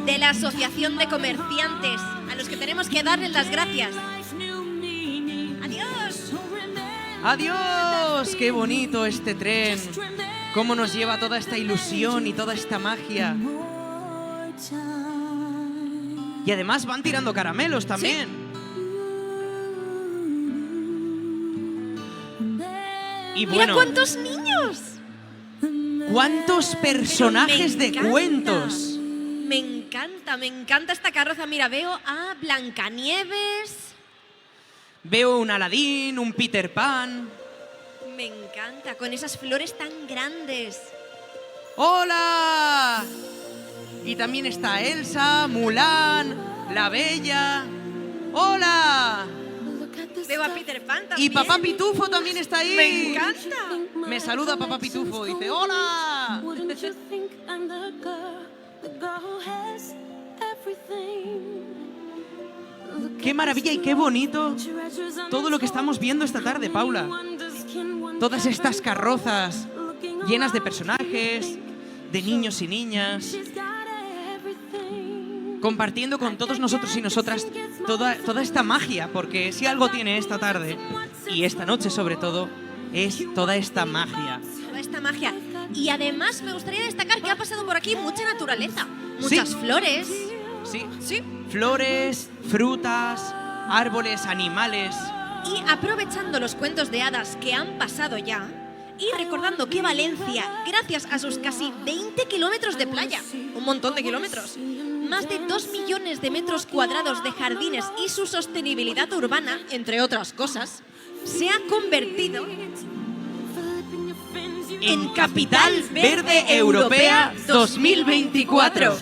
De la Asociación de Comerciantes, a los que tenemos que darles las gracias. ¡Adiós! ¡Adiós! ¡Qué bonito este tren! Cómo nos lleva toda esta ilusión y toda esta magia. Y además van tirando caramelos también. Y ¡Mira bueno, cuántos niños! cuántos personajes de encanta. cuentos. Me encanta esta carroza. Mira, veo a Blancanieves. Veo un Aladín, un Peter Pan. Me encanta, con esas flores tan grandes. ¡Hola! Y también está Elsa, Mulan, la Bella. ¡Hola! Veo a Peter Pan también. Y Papá Pitufo también está ahí. Me encanta. Me saluda Papá Pitufo, dice ¡hola! ¡Qué maravilla y qué bonito todo lo que estamos viendo esta tarde, Paula! Todas estas carrozas llenas de personajes, de niños y niñas, compartiendo con todos nosotros y nosotras toda esta magia, porque si algo tiene esta tarde, y esta noche sobre todo, es toda esta magia. Toda esta magia. Y además me gustaría destacar que ha pasado por aquí mucha naturaleza. Muchas flores. Sí, Sí. flores, frutas, árboles, animales. Y aprovechando los cuentos de hadas que han pasado ya, y recordando que Valencia, gracias a sus casi 20 kilómetros de playa, un montón de kilómetros, más de 2 millones de metros cuadrados de jardines y su sostenibilidad urbana, entre otras cosas, se ha convertido En Capital Verde Europea 2024.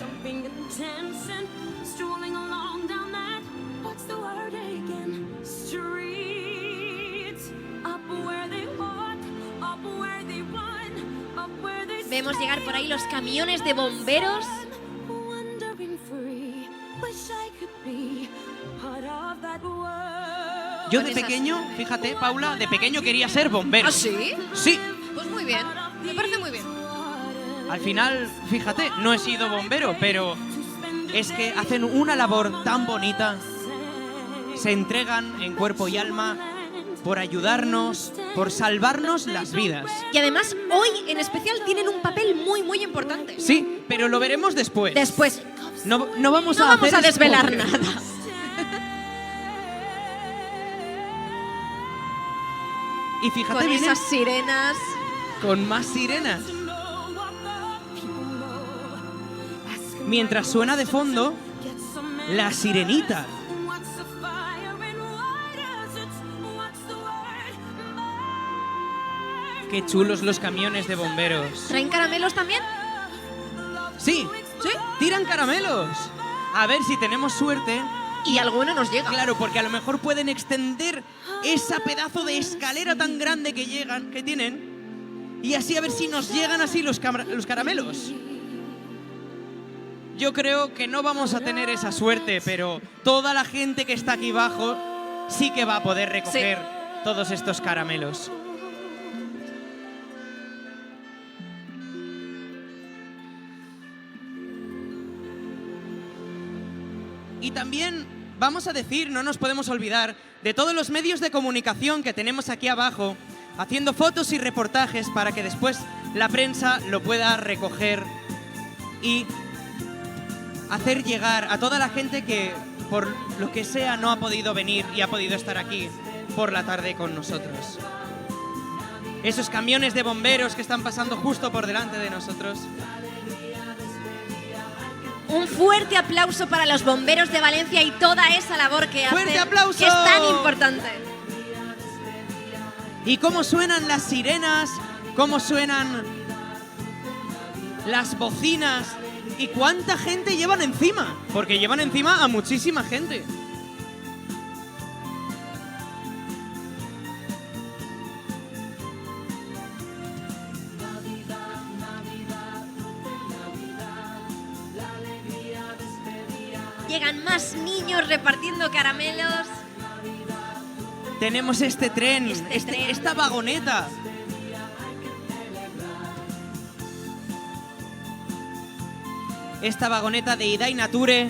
Vemos llegar por ahí los camiones de bomberos. Yo Con de esas- pequeño, fíjate, Paula, de pequeño quería ser bombero. ¿Ah, sí? Sí. Pues muy bien, me parece muy bien. Al final, fíjate, no he sido bombero, pero es que hacen una labor tan bonita. Se entregan en cuerpo y alma por ayudarnos, por salvarnos las vidas. Y además, hoy en especial tienen un papel muy, muy importante. Sí, pero lo veremos después. Después, No vamos no a vamos hacer a desvelar spoiler. nada. Y fíjate, Con vienen esas sirenas. con más sirenas. Mientras suena de fondo la sirenita. Qué chulos los camiones de bomberos. ¿Traen caramelos también? Sí, Sí. tiran caramelos. A ver si tenemos suerte. Y alguno nos llega. Claro, porque a lo mejor pueden extender esa pedazo de escalera tan grande que tienen, y así a ver si nos llegan así los caramelos. Yo creo que no vamos a tener esa suerte, pero toda la gente que está aquí abajo sí que va a poder recoger todos estos caramelos. Y también vamos a decir, no nos podemos olvidar, de todos los medios de comunicación que tenemos aquí abajo, haciendo fotos y reportajes para que después la prensa lo pueda recoger y hacer llegar a toda la gente que, por lo que sea, no ha podido venir y ha podido estar aquí por la tarde con nosotros. esos camiones de bomberos que están pasando justo por delante de nosotros. Un fuerte aplauso para los bomberos de Valencia y toda esa labor que hacen. ¡Fuerte aplauso! Que es tan importante. Y cómo suenan las sirenas, cómo suenan las bocinas y cuánta gente llevan encima, porque llevan encima a muchísima gente. Llegan más niños repartiendo caramelos. Tenemos este tren, Este tren. esta vagoneta. Esta vagoneta de Idai Nature,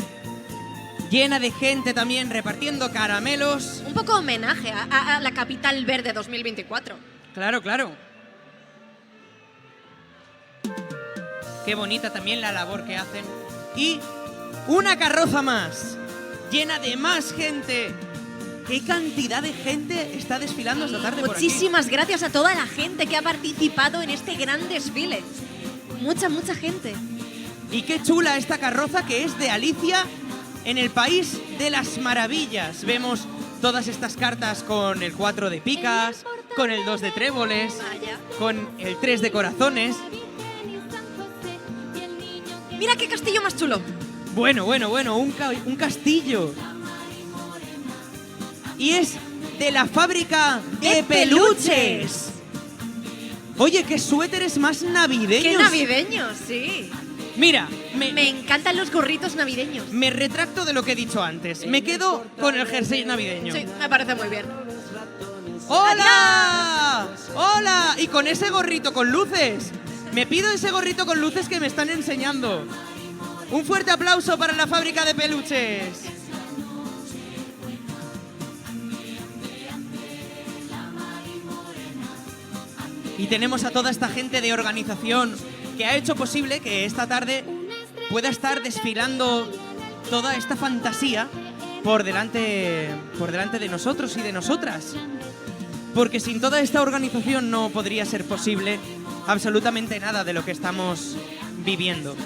llena de gente también repartiendo caramelos. Un poco homenaje a la capital verde 2024. Claro, claro. Qué bonita también la labor que hacen. Y una carroza más, llena de más gente. ¿Qué cantidad de gente está desfilando esta tarde por aquí? Muchísimas gracias a toda la gente que ha participado en este gran desfile. Mucha gente. Y qué chula esta carroza que es de Alicia en el País de las Maravillas. Vemos todas estas cartas con el 4 de picas, con el 2 de tréboles, Vaya. con el 3 de corazones. Mira qué castillo más chulo. Bueno, un castillo. Y es de la fábrica de ¡De peluches. Oye, qué suéteres más navideños. Qué navideños, sí. Mira, Me encantan los gorritos navideños. me retracto de lo que he dicho antes. Me quedo con el jersey navideño. Sí, me parece muy bien. ¡Hola! ¡Hola! Y con ese gorrito con luces. Me pido ese gorrito con luces que me están enseñando. Un fuerte aplauso para la fábrica de peluches. Y tenemos a toda esta gente de organización que ha hecho posible que esta tarde pueda estar desfilando toda esta fantasía por delante de nosotros y de nosotras. Porque sin toda esta organización no podría ser posible absolutamente nada de lo que estamos viviendo.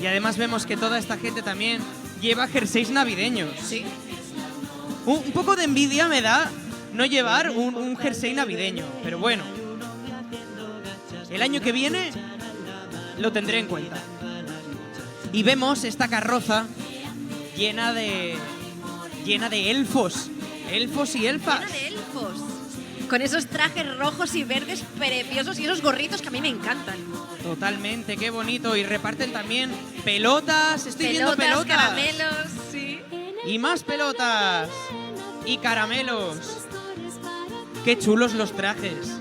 Y además vemos que toda esta gente también lleva jerseys navideños. Sí. Un poco de envidia me da no llevar un jersey navideño, pero bueno. El año que viene lo tendré en cuenta. Y vemos esta carroza llena de elfos. Elfos y elfas. Llena de elfos. Con esos trajes rojos y verdes preciosos y esos gorritos que a mí me encantan. Totalmente, qué bonito. Y reparten también pelotas. Estoy viendo pelotas. Caramelos, sí. Y más pelotas. Y caramelos. Qué chulos los trajes.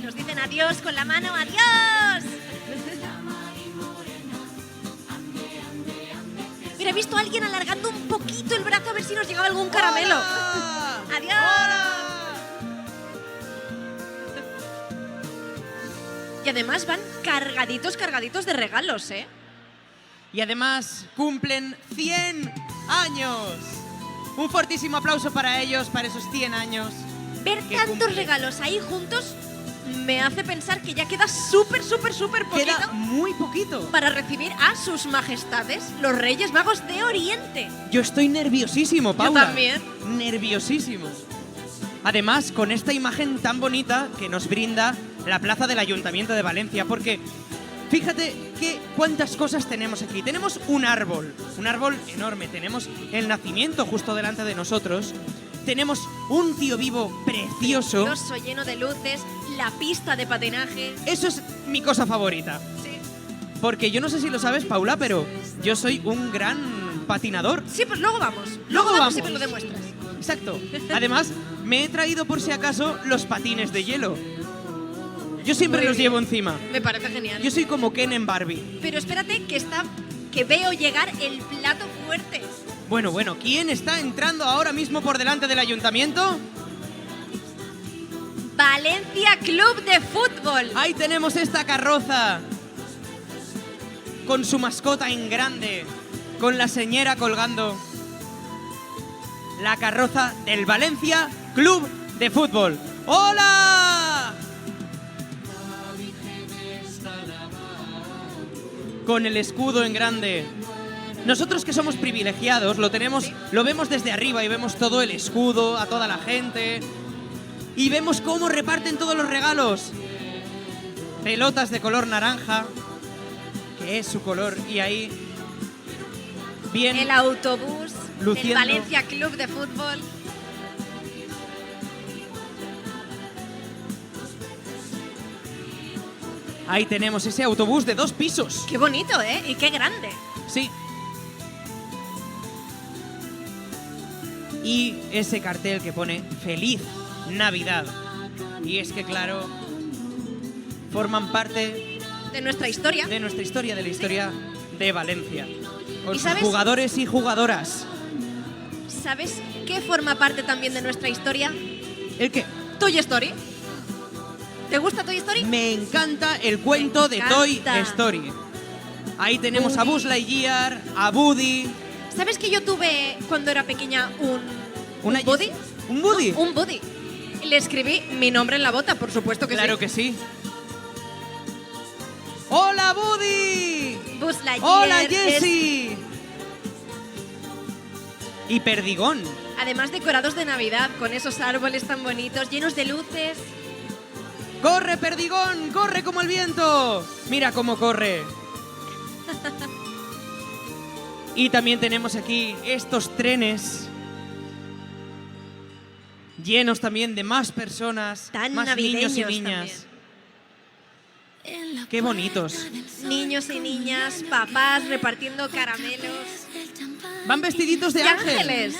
Nos dicen adiós con la mano, adiós. Mira, he visto a alguien alargando un poquito el brazo a ver si nos llegaba algún caramelo. ¡Hola! ¡Adiós! Y además van cargaditos de regalos, ¿eh? Y además cumplen 100 años. Un fortísimo aplauso para ellos, para esos 100 años. Ver que tantos cumplen. regalos ahí juntos me hace pensar que ya queda súper poquito Queda muy poquito. para recibir a sus majestades, los Reyes Magos de Oriente. Yo estoy nerviosísimo, Paula. también. Nerviosísimo. Además, con esta imagen tan bonita que nos brinda la plaza del Ayuntamiento de Valencia, porque fíjate cuántas cosas tenemos aquí. Tenemos un árbol enorme. Tenemos el nacimiento justo delante de nosotros. Tenemos un tío vivo precioso. Precioso, lleno de luces, la pista de patinaje. Eso es mi cosa favorita. Sí. Porque yo no sé si lo sabes, Paula, pero yo soy un gran patinador. Sí, pues luego vamos. Luego vamos. y me lo demuestras. Exacto. Además, me he traído por si acaso los patines de hielo. Yo siempre Muy los bien. llevo encima. Me parece genial. Yo soy como Ken en Barbie. Pero espérate que veo llegar el plato fuerte. Bueno, ¿quién está entrando ahora mismo por delante del ayuntamiento? Valencia Club de Fútbol. Ahí tenemos esta carroza con su mascota en grande, con la señora colgando. La carroza del Valencia Club de Fútbol. ¡Hola! Con el escudo en grande. Nosotros que somos privilegiados lo vemos desde arriba y vemos todo el escudo, a toda la gente. Y vemos cómo reparten todos los regalos. Pelotas de color naranja, que es su color, y ahí bien El autobús del luciendo. Valencia Club de Fútbol. Ahí tenemos ese autobús de 2 pisos. Qué bonito, ¿eh? Y qué grande. Sí. Y ese cartel que pone Feliz Navidad. Y es que, claro, forman parte De nuestra historia. de nuestra historia, de la historia de Valencia. Con ¿Y sus sabes? jugadores y jugadoras. ¿Sabes qué forma parte también de nuestra historia? ¿El qué? Toy Story. ¿Te gusta Toy Story? Me encanta el cuento de encanta. Toy Story. Ahí tenemos a Woody. Buzz Lightyear, a Woody. ¿Sabes que yo tuve cuando era pequeña un Buddy? ¿Un Woody? Un Buddy. Le escribí mi nombre en la bota, por supuesto que Claro sí. que sí. ¡Hola, Woody! Buzz Lightyear ¡Hola, es, Jessie! Y Perdigón. además, decorados de Navidad, con esos árboles tan bonitos, llenos de luces. ¡Corre, Perdigón! ¡Corre como el viento! Mira cómo corre. Y también tenemos aquí estos trenes llenos también de más personas, Tan más niños y navideños niñas. ¡Qué bonitos! Niños y niñas, papás repartiendo caramelos. Van vestiditos de ¡Y ángel. ángeles!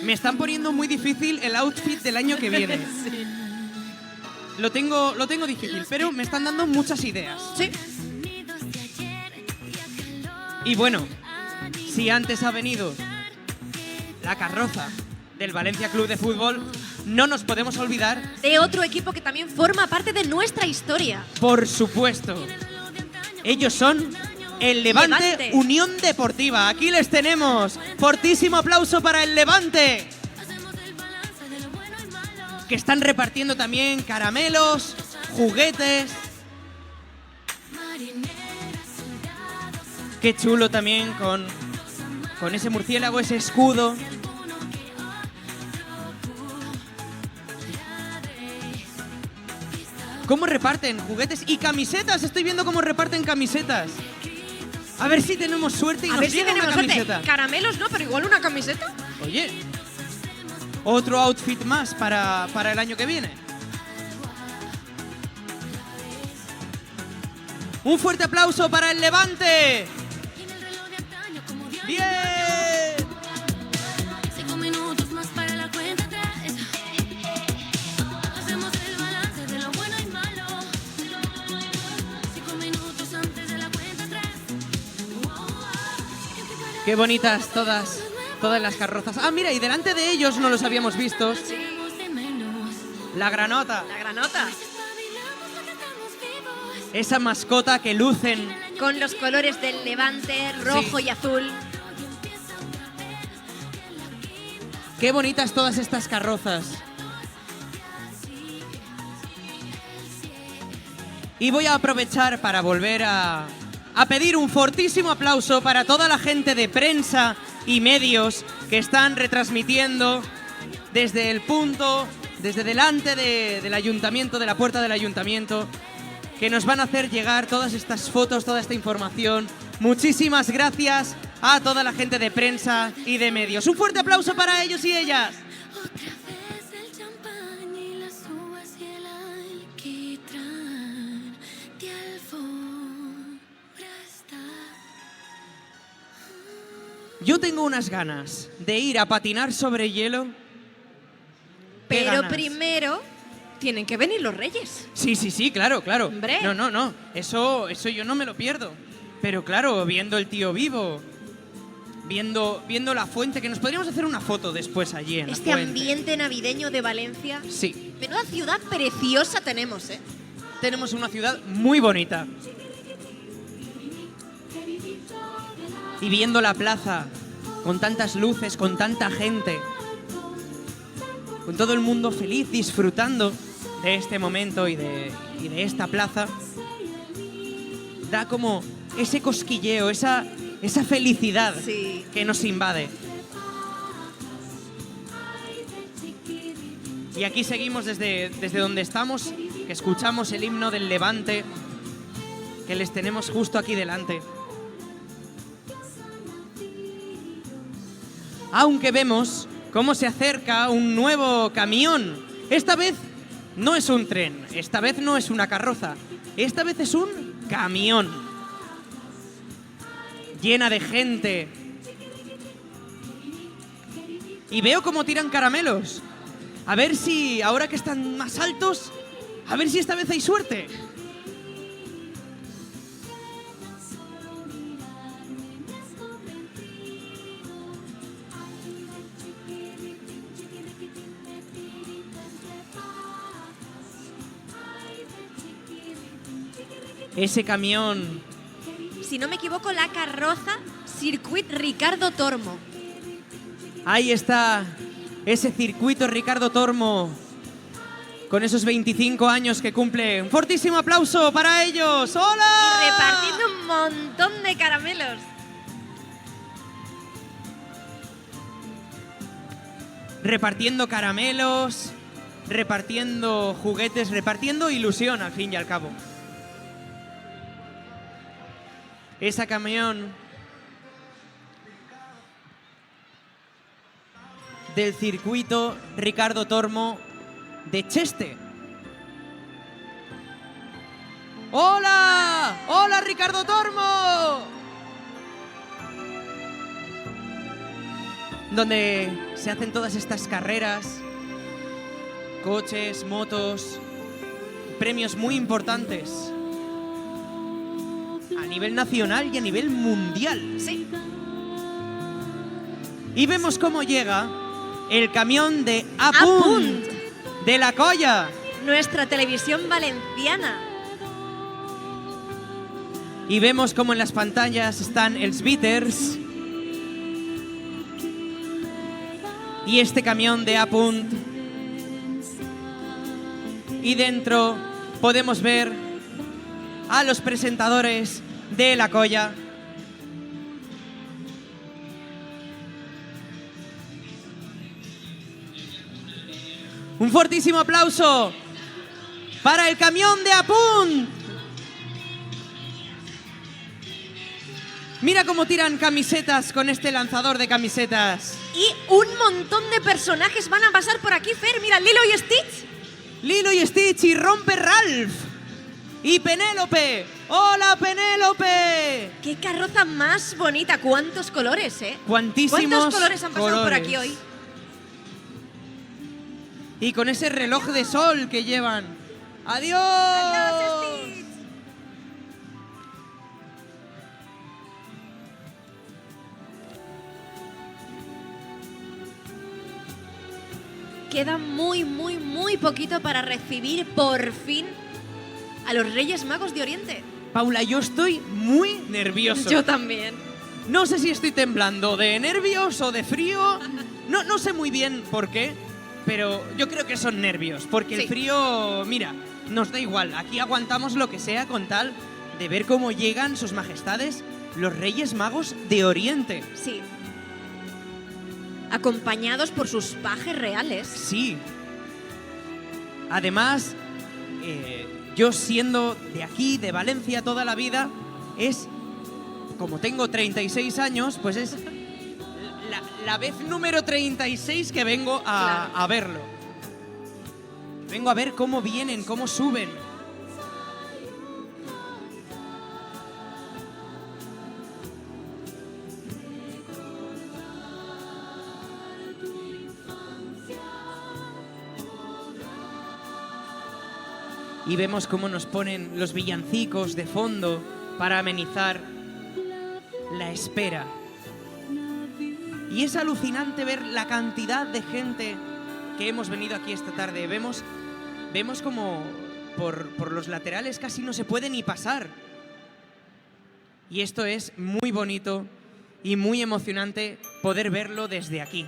Me están poniendo muy difícil el outfit del año que viene. Lo tengo difícil, pero me están dando muchas ideas. Sí. Y bueno, si antes ha venido la carroza del Valencia Club de Fútbol, no nos podemos olvidar, De otro equipo que también forma parte de nuestra historia. por supuesto, ellos son el Levante, Levante. Unión Deportiva. Aquí les tenemos. Fortísimo aplauso para el Levante, que están repartiendo también caramelos, juguetes. Qué chulo también con ese murciélago, ese escudo. ¿Cómo reparten juguetes y camisetas? Estoy viendo cómo reparten camisetas. A ver si tenemos suerte y A nos ver si llega una tenemos suerte. camiseta. Caramelos no, pero igual una camiseta. Oye, otro outfit más para el año que viene. Un fuerte aplauso para el Levante. ¡Bien! 5 minutos más para la cuenta atrás. Hacemos el balance de lo bueno y malo. 5 minutos antes de la cuenta atrás. Qué bonitas todas las carrozas. Ah, mira, y delante de ellos no los habíamos visto. Echemos de menos. La granota, La granota. Espabilamos porque estamos vivos. esa mascota que lucen. Con los colores del Levante, rojo Sí. y azul. Qué bonitas todas estas carrozas. Y voy a aprovechar para volver a pedir un fortísimo aplauso para toda la gente de prensa y medios que están retransmitiendo desde el punto, desde delante del ayuntamiento, de la puerta del ayuntamiento, que nos van a hacer llegar todas estas fotos, toda esta información. Muchísimas gracias a toda la gente de prensa y de medios. Un fuerte aplauso para ellos y ellas. Otra vez el champán y las uvas y el alquitrán de alfombra está. Yo tengo unas ganas de ir a patinar sobre hielo. ¿Qué Pero ganas? primero tienen que venir los reyes. Sí, claro. Hombre. No. Eso yo no me lo pierdo. Pero claro, viendo el tío vivo, viendo la fuente, que nos podríamos hacer una foto después allí en Este la fuente. ambiente navideño de Valencia. Sí. Menuda ciudad preciosa tenemos, ¿eh? tenemos una ciudad muy bonita. Y viendo la plaza, con tantas luces, con tanta gente, con todo el mundo feliz, disfrutando de este momento y de esta plaza, da como ese cosquilleo, esa felicidad Sí. que nos invade. Y aquí seguimos desde donde estamos, que escuchamos el himno del Levante, que les tenemos justo aquí delante. Aunque vemos cómo se acerca un nuevo camión. Esta vez no es un tren, esta vez no es una carroza, esta vez es un camión. Llena de gente. Y veo cómo tiran caramelos. A ver si, ahora que están más altos, a ver si esta vez hay suerte. Ese camión. Si no me equivoco, la carroza Circuit Ricardo Tormo. Ahí está ese circuito Ricardo Tormo, con esos 25 años que cumple. Un fortísimo aplauso para ellos. ¡Hola! Y repartiendo un montón de caramelos. Repartiendo caramelos, repartiendo juguetes, repartiendo ilusión al fin y al cabo. Ese camión del circuito Ricardo Tormo de Cheste. ¡Hola! ¡Hola, Ricardo Tormo! Donde se hacen todas estas carreras, coches, motos, premios muy importantes a nivel nacional y a nivel mundial. Sí. Y vemos cómo llega el camión de Apunt. Apunt de la Colla. Nuestra televisión valenciana. Y vemos cómo en las pantallas están els Beaters y este camión de Apunt. Y dentro podemos ver a los presentadores de la Colla. Un fortísimo aplauso para el camión de Apunt. Mira cómo tiran camisetas con este lanzador de camisetas. Y un montón de personajes van a pasar por aquí, Fer. Mira, Lilo y Stitch. Lilo y Stitch y Rompe Ralph. Y Penélope. ¡Hola, Penélope! ¡Qué carroza más bonita! ¿Cuántos colores, eh? Cuantísimos ¿Cuántos colores han pasado por aquí colores. hoy? Y con ese reloj de sol que llevan. ¡Adiós! ¡Adiós, Stitch! Queda muy, muy, muy poquito para recibir por fin a los Reyes Magos de Oriente. Paula, yo estoy muy nervioso. Yo también. No sé si estoy temblando de nervios o de frío. No sé muy bien por qué, pero yo creo que son nervios. Porque Sí. el frío, mira, nos da igual. Aquí aguantamos lo que sea con tal de ver cómo llegan sus majestades, los Reyes Magos de Oriente. Sí. Acompañados por sus pajes reales. Sí. Además, yo siendo de aquí, de Valencia toda la vida, es, como tengo 36 años, pues es la vez número 36 que vengo Claro. a verlo. Vengo a ver cómo vienen, cómo suben. Y vemos cómo nos ponen los villancicos de fondo para amenizar la espera. Y es alucinante ver la cantidad de gente que hemos venido aquí esta tarde. Vemos como por los laterales casi no se puede ni pasar. Y esto es muy bonito y muy emocionante poder verlo desde aquí.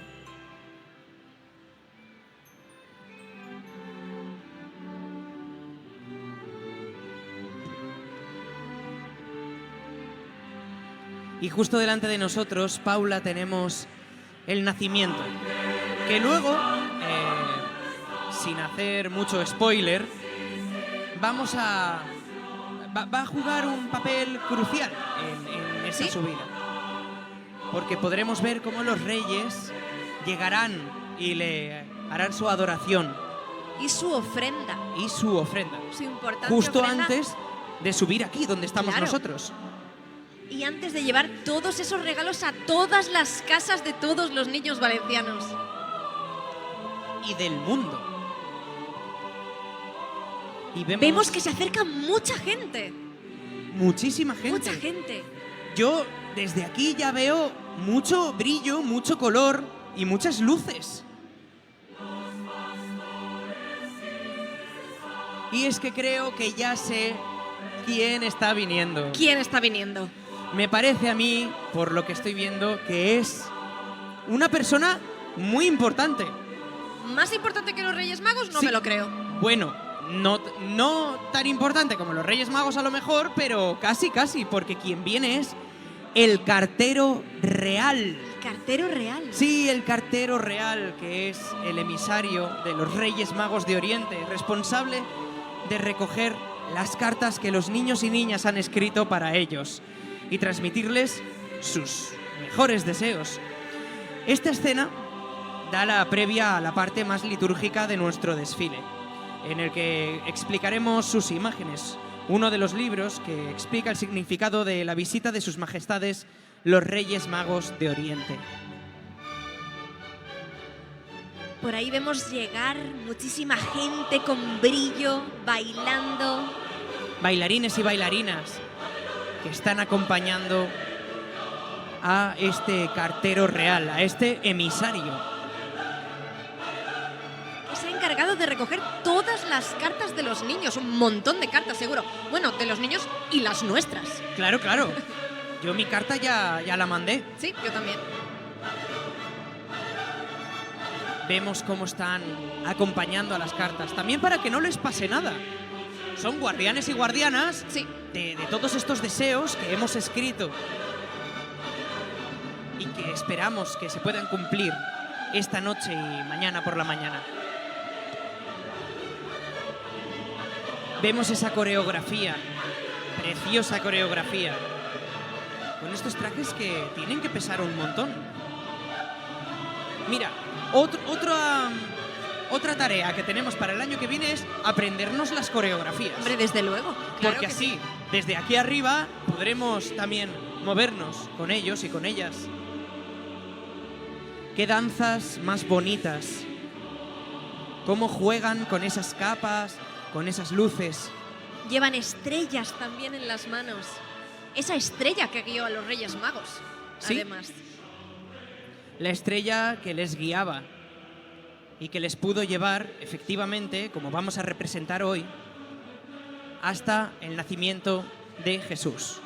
Y justo delante de nosotros, Paula, tenemos el nacimiento, que luego, sin hacer mucho spoiler, va a jugar un papel crucial en esa ¿Sí? subida. Porque podremos ver cómo los reyes llegarán y le harán su adoración Y su ofrenda. y su ofrenda. Su importante Justo ofrenda. antes de subir aquí, donde estamos Claro. nosotros. Y antes de llevar todos esos regalos a todas las casas de todos los niños valencianos. Y del mundo. Y Vemos que se acerca mucha gente. muchísima gente. Mucha gente. Yo desde aquí ya veo mucho brillo, mucho color y muchas luces. Y es que creo que ya sé quién está viniendo. ¿Quién está viniendo? Me parece a mí, por lo que estoy viendo, que es una persona muy importante. ¿Más importante que los Reyes Magos? No Sí. me lo creo. Bueno, no tan importante como los Reyes Magos a lo mejor, pero casi, porque quien viene es el cartero real. El cartero real. Sí, el cartero real, que es el emisario de los Reyes Magos de Oriente, responsable de recoger las cartas que los niños y niñas han escrito para ellos y transmitirles sus mejores deseos. Esta escena da la previa a la parte más litúrgica de nuestro desfile, en el que explicaremos sus imágenes, uno de los libros que explica el significado de la visita de sus majestades los Reyes Magos de Oriente. Por ahí vemos llegar muchísima gente con brillo, bailando. Bailarines y bailarinas que están acompañando a este cartero real, a este emisario. Que se ha encargado de recoger todas las cartas de los niños. Un montón de cartas, seguro. Bueno, de los niños y las nuestras. Claro, claro. Yo mi carta ya la mandé. Sí, yo también. Vemos cómo están acompañando a las cartas. También para que no les pase nada. Son guardianes y guardianas Sí. de todos estos deseos que hemos escrito y que esperamos que se puedan cumplir esta noche y mañana por la mañana. Vemos esa coreografía, preciosa coreografía, con estos trajes que tienen que pesar un montón. Mira, otra tarea que tenemos para el año que viene es aprendernos las coreografías. Hombre, desde luego. Claro Porque que así, sí. desde aquí arriba, podremos también movernos con ellos y con ellas. Qué danzas más bonitas. Cómo juegan con esas capas, con esas luces. Llevan estrellas también en las manos. Esa estrella que guió a los Reyes Magos. Sí. Además. La estrella que les guiaba y que les pudo llevar, efectivamente, como vamos a representar hoy, hasta el nacimiento de Jesús.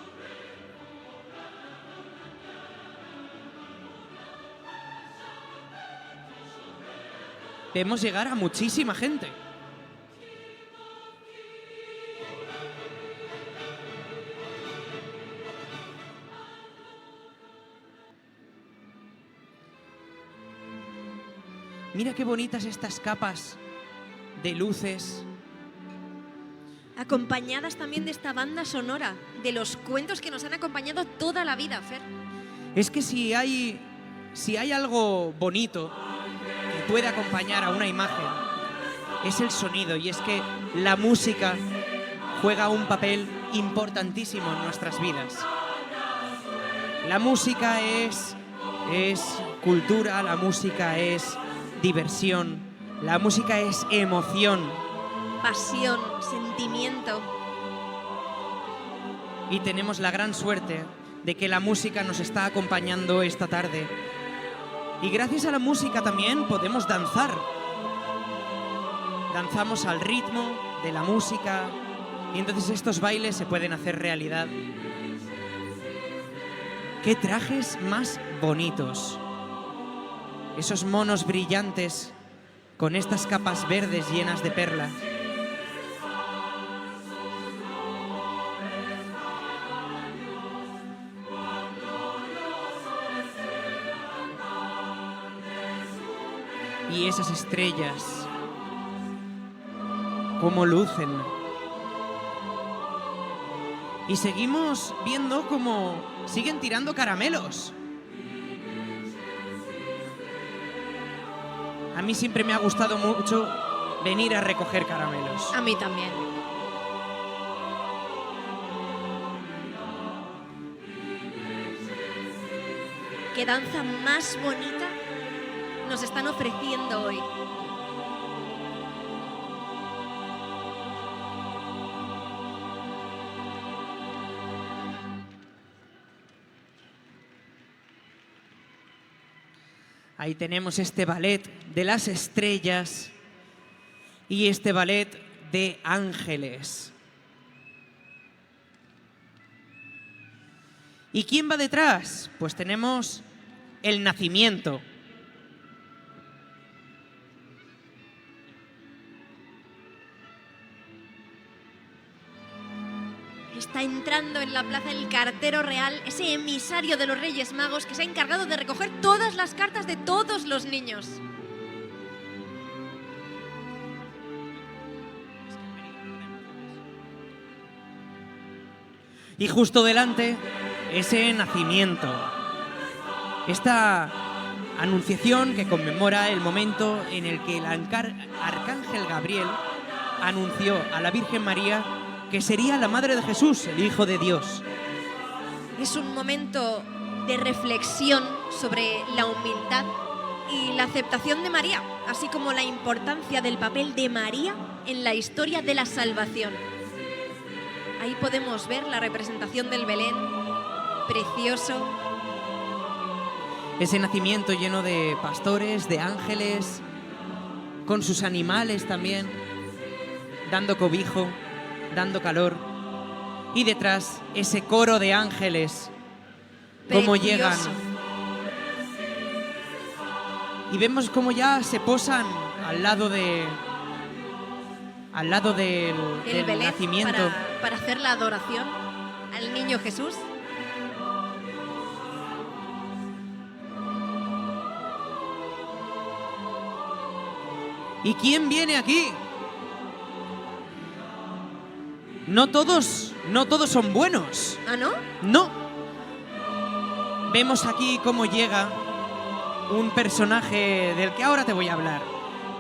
Vemos llegar a muchísima gente. Mira qué bonitas estas capas de luces. Acompañadas también de esta banda sonora, de los cuentos que nos han acompañado toda la vida, Fer. Es que si hay algo bonito que puede acompañar a una imagen, es el sonido. Y es que la música juega un papel importantísimo en nuestras vidas. La música es cultura, la música es diversión, la música es emoción. Pasión, sentimiento. Y tenemos la gran suerte de que la música nos está acompañando esta tarde. Y gracias a la música también podemos danzar. Danzamos al ritmo de la música, y entonces estos bailes se pueden hacer realidad. ¡Qué trajes más bonitos! Esos monos brillantes con estas capas verdes llenas de perlas. Y esas estrellas, cómo lucen. Y seguimos viendo cómo siguen tirando caramelos. A mí siempre me ha gustado mucho venir a recoger caramelos. A mí también. ¿Qué danza más bonita nos están ofreciendo hoy? Ahí tenemos este ballet de las estrellas y este ballet de ángeles. ¿Y quién va detrás? Pues tenemos el nacimiento. Está entrando en la plaza el cartero real, ese emisario de los Reyes Magos que se ha encargado de recoger todas las cartas de todos los niños. Y justo delante, ese nacimiento. Esta anunciación que conmemora el momento en el que el arcángel Gabriel anunció a la Virgen María que sería la madre de Jesús, el Hijo de Dios. Es un momento de reflexión sobre la humildad y la aceptación de María, así como la importancia del papel de María en la historia de la salvación. Ahí podemos ver la representación del Belén, precioso. Ese nacimiento lleno de pastores, de ángeles, con sus animales también, dando cobijo, dando calor. Y detrás, ese coro de ángeles, cómo llegan. Precioso. Y vemos cómo ya se posan al lado del El Belén nacimiento. para hacer la adoración al niño Jesús. ¿Y quién viene aquí? No todos son buenos. ¿Ah, no? No. Vemos aquí cómo llega un personaje del que ahora te voy a hablar.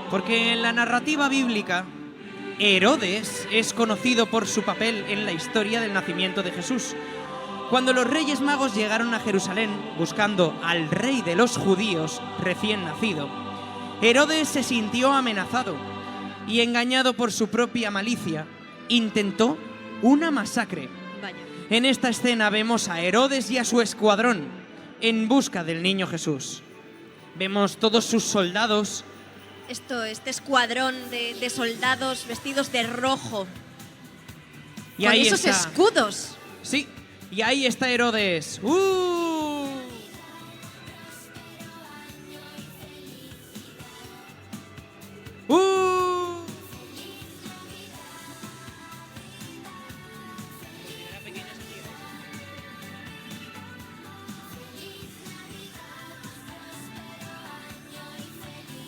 Porque en la narrativa bíblica, Herodes es conocido por su papel en la historia del nacimiento de Jesús. Cuando los Reyes Magos llegaron a Jerusalén buscando al rey de los judíos recién nacido, Herodes se sintió amenazado y, engañado por su propia malicia, intentó una masacre. Vaya. En esta escena vemos a Herodes y a su escuadrón en busca del niño Jesús. Vemos todos sus soldados. Este escuadrón de soldados vestidos de rojo. Y con ahí esos está. escudos. Sí, y ahí está Herodes.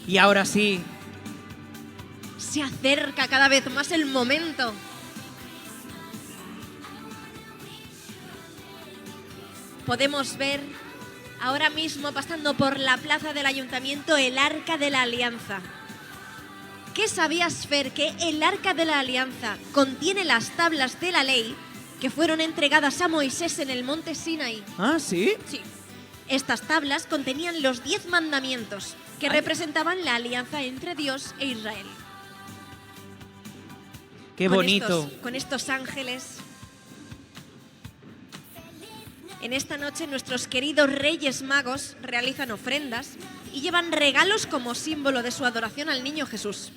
Y ahora sí, Se acerca cada vez más el momento. Podemos ver ahora mismo, pasando por la plaza del ayuntamiento, el Arca de la Alianza. ¿Qué sabías, Fer? Que el Arca de la Alianza contiene las tablas de la ley que fueron entregadas a Moisés en el monte Sinaí. ¿Ah, sí? Sí. Estas tablas contenían los 10 mandamientos que representaban la alianza entre Dios e Israel. Qué bonito. Con estos ángeles. En esta noche nuestros queridos Reyes Magos realizan ofrendas y llevan regalos como símbolo de su adoración al niño Jesús.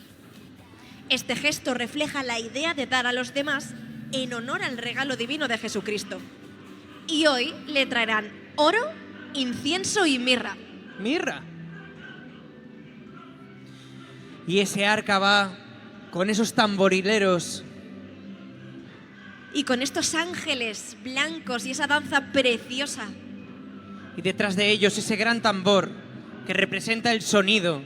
Este gesto refleja la idea de dar a los demás en honor al regalo divino de Jesucristo. Y hoy le traerán oro, incienso y mirra. Mirra. Y ese arca va con esos tamborileros Y con estos ángeles blancos y esa danza preciosa. y detrás de ellos ese gran tambor que representa el sonido.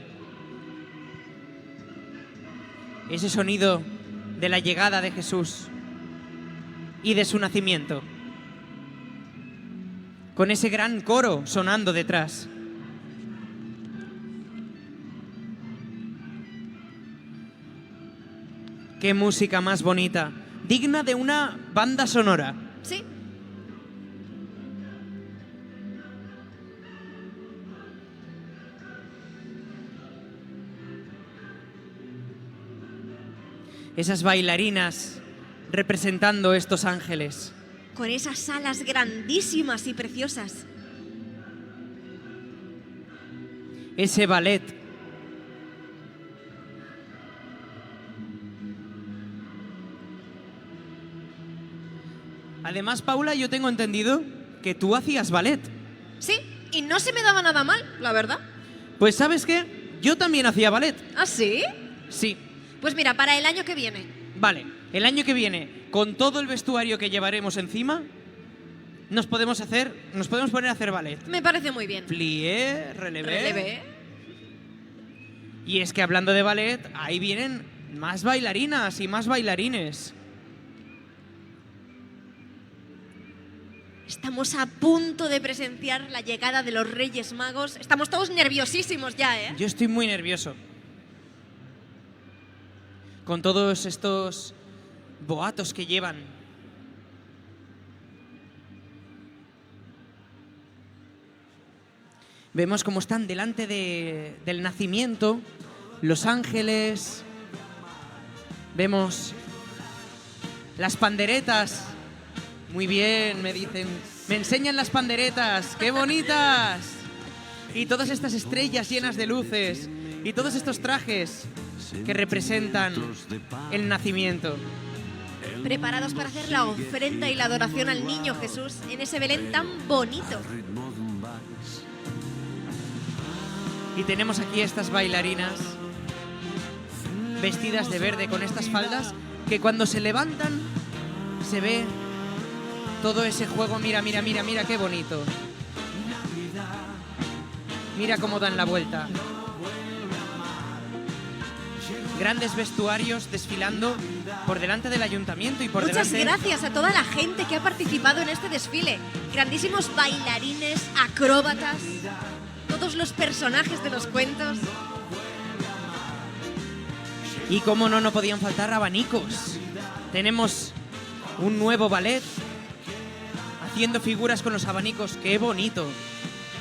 Ese sonido de la llegada de Jesús y de su nacimiento. Con ese gran coro sonando detrás. Qué música más bonita, digna de una banda sonora. Sí. Esas bailarinas representando estos ángeles. Con esas alas grandísimas y preciosas. Ese ballet. Además, Paula, yo tengo entendido que tú hacías ballet. Sí, y no se me daba nada mal, la verdad. Pues ¿sabes qué? Yo también hacía ballet. ¿Ah, sí? Sí. Pues mira, para el año que viene. Vale, el año que viene, con todo el vestuario que llevaremos encima, nos podemos poner a hacer ballet. Me parece muy bien. Plié, relevé. Relevé. Y es que hablando de ballet, ahí vienen más bailarinas y más bailarines. Estamos a punto de presenciar la llegada de los Reyes Magos. Estamos todos nerviosísimos ya, ¿eh? Yo estoy muy nervioso. Con todos estos boatos que llevan. Vemos cómo están delante del nacimiento los ángeles. Vemos las panderetas. Muy bien, me dicen. Me enseñan las panderetas. ¡Qué bonitas! Y todas estas estrellas llenas de luces. Y todos estos trajes que representan el nacimiento. Preparados para hacer la ofrenda y la adoración al niño Jesús en ese Belén tan bonito. Y tenemos aquí estas bailarinas vestidas de verde con estas faldas que cuando se levantan se ve todo ese juego. Mira, mira, mira, mira qué bonito. Mira cómo dan la vuelta. Grandes vestuarios desfilando por delante del ayuntamiento y por Muchas delante... gracias a toda la gente que ha participado en este desfile. Grandísimos bailarines, acróbatas, todos los personajes de los cuentos. Y cómo no podían faltar abanicos. Tenemos un nuevo ballet haciendo figuras con los abanicos. ¡Qué bonito!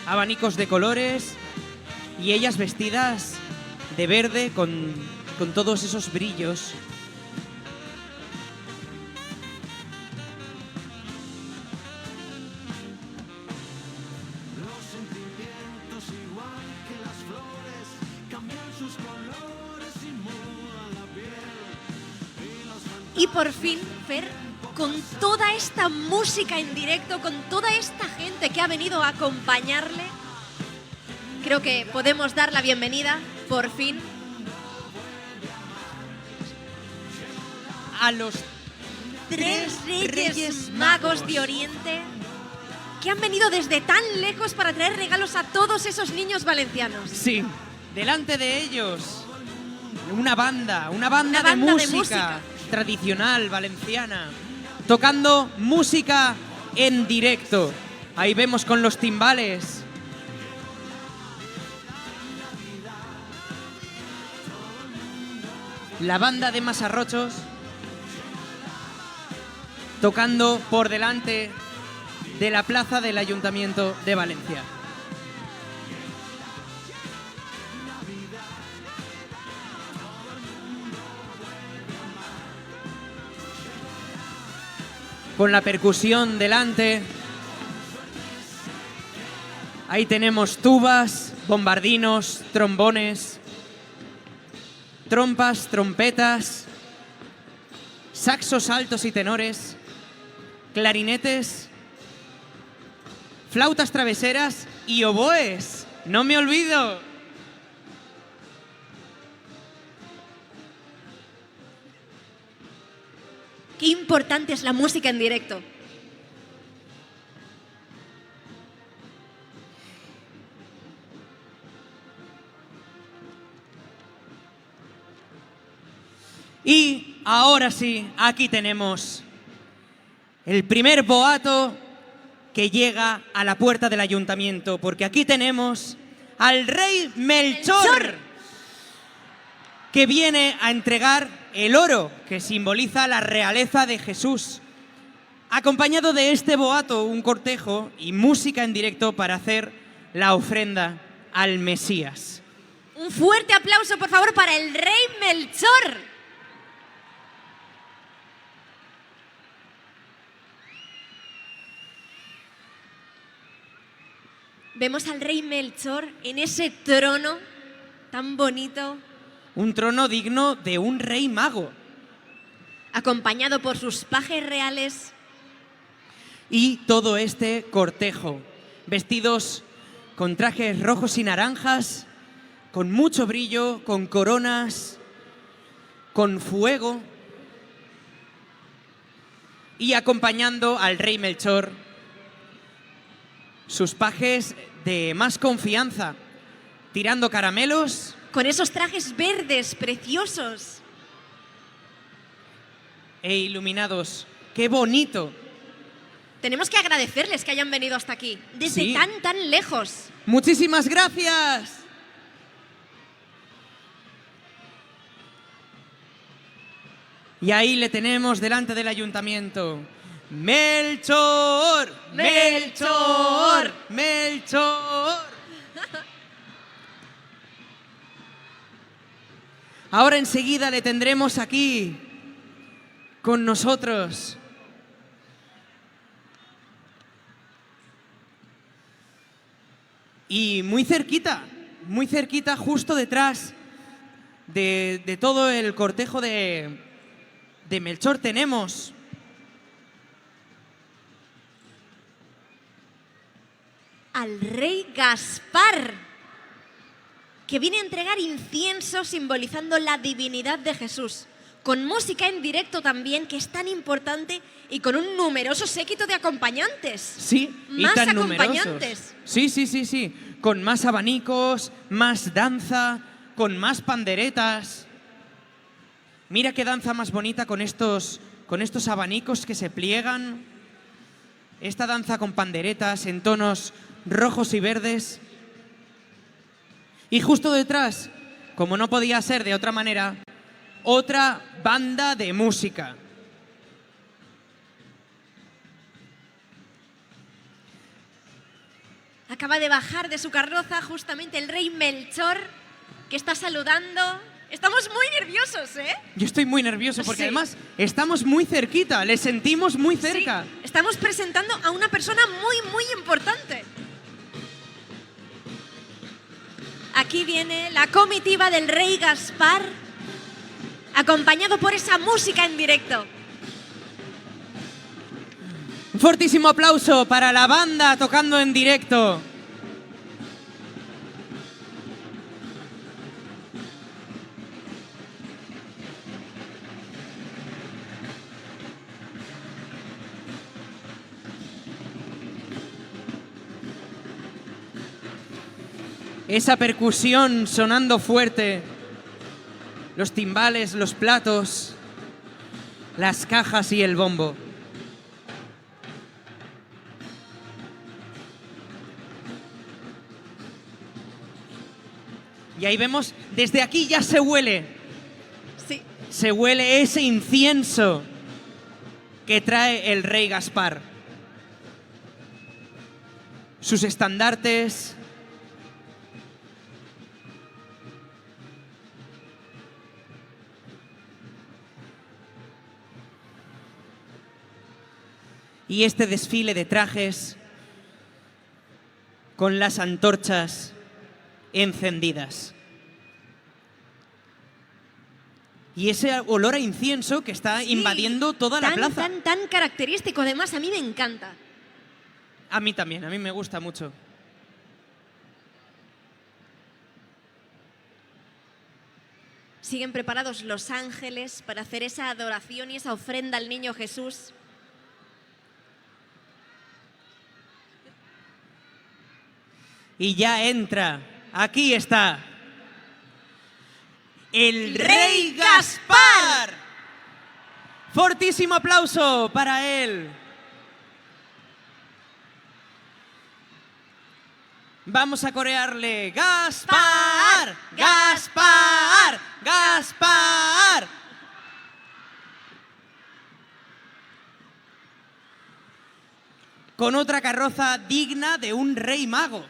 Abanicos de colores y ellas vestidas de verde con todos esos brillos. Y por fin, Fer, con toda esta música en directo, con toda esta gente que ha venido a acompañarle, creo que podemos dar la bienvenida, por fin, A los tres Reyes Magos de Oriente que han venido desde tan lejos para traer regalos a todos esos niños valencianos. Sí, delante de ellos una banda de banda de música música. tradicional valenciana, tocando música en directo. Ahí vemos con los timbales. La banda de Masarrochos tocando por delante de la plaza del Ayuntamiento de Valencia. Con la percusión delante. Ahí tenemos tubas, bombardinos, trombones. trompas, trompetas, saxos altos y tenores, clarinetes, flautas traveseras y oboes. ¡No me olvido! Qué importante es la música en directo. Y ahora sí, aquí tenemos el primer boato que llega a la puerta del ayuntamiento, porque aquí tenemos al rey Melchor, que viene a entregar el oro que simboliza la realeza de Jesús, acompañado de este boato, un cortejo y música en directo para hacer la ofrenda al Mesías. Un fuerte aplauso, por favor, para el rey Melchor. Vemos al rey Melchor en ese trono tan bonito, Un trono digno de un rey mago. acompañado por sus pajes reales. Y todo este cortejo, vestidos con trajes rojos y naranjas, con mucho brillo, con coronas, con fuego, y acompañando al rey Melchor, sus pajes de más confianza, tirando caramelos. Con esos trajes verdes preciosos. E iluminados. ¡Qué bonito! Tenemos que agradecerles que hayan venido hasta aquí, desde Sí. tan lejos. ¡Muchísimas gracias! Y ahí le tenemos delante del ayuntamiento. ¡Melchor! ¡Melchor! ¡Melchor! Ahora enseguida le tendremos aquí con nosotros. Y muy cerquita, justo detrás de todo el cortejo de Melchor tenemos al rey Gaspar, que viene a entregar incienso simbolizando la divinidad de Jesús, con música en directo también, que es tan importante, y con un numeroso séquito de acompañantes. Sí, y Más tan acompañantes. numerosos. Sí. Con más abanicos, más danza, con más panderetas. Mira qué danza más bonita con estos abanicos que se pliegan. Esta danza con panderetas en tonos rojos y verdes. Y justo detrás, como no podía ser de otra manera, otra banda de música. Acaba de bajar de su carroza justamente el rey Melchor, que está saludando. Estamos muy nerviosos, ¿eh? Yo estoy muy nervioso porque Sí. además estamos muy cerquita, le sentimos muy cerca. Sí, estamos presentando a una persona muy importante. Aquí viene la comitiva del rey Gaspar, acompañado por esa música en directo. Un fortísimo aplauso para la banda tocando en directo. Esa percusión sonando fuerte, los timbales, los platos, las cajas y el bombo. Y ahí vemos, desde aquí ya se huele. Sí. Se huele ese incienso que trae el rey Gaspar. Sus estandartes. Y este desfile de trajes con las antorchas encendidas. Y ese olor a incienso que está Sí, invadiendo toda la plaza. Tan característico, además, a mí me encanta. A mí también, a mí me gusta mucho. Siguen preparados los ángeles para hacer esa adoración y esa ofrenda al niño Jesús. Y ya entra, aquí está, el Rey Gaspar. Fortísimo aplauso para él. Vamos a corearle, Gaspar, Gaspar, Gaspar. Con otra carroza digna de un rey mago.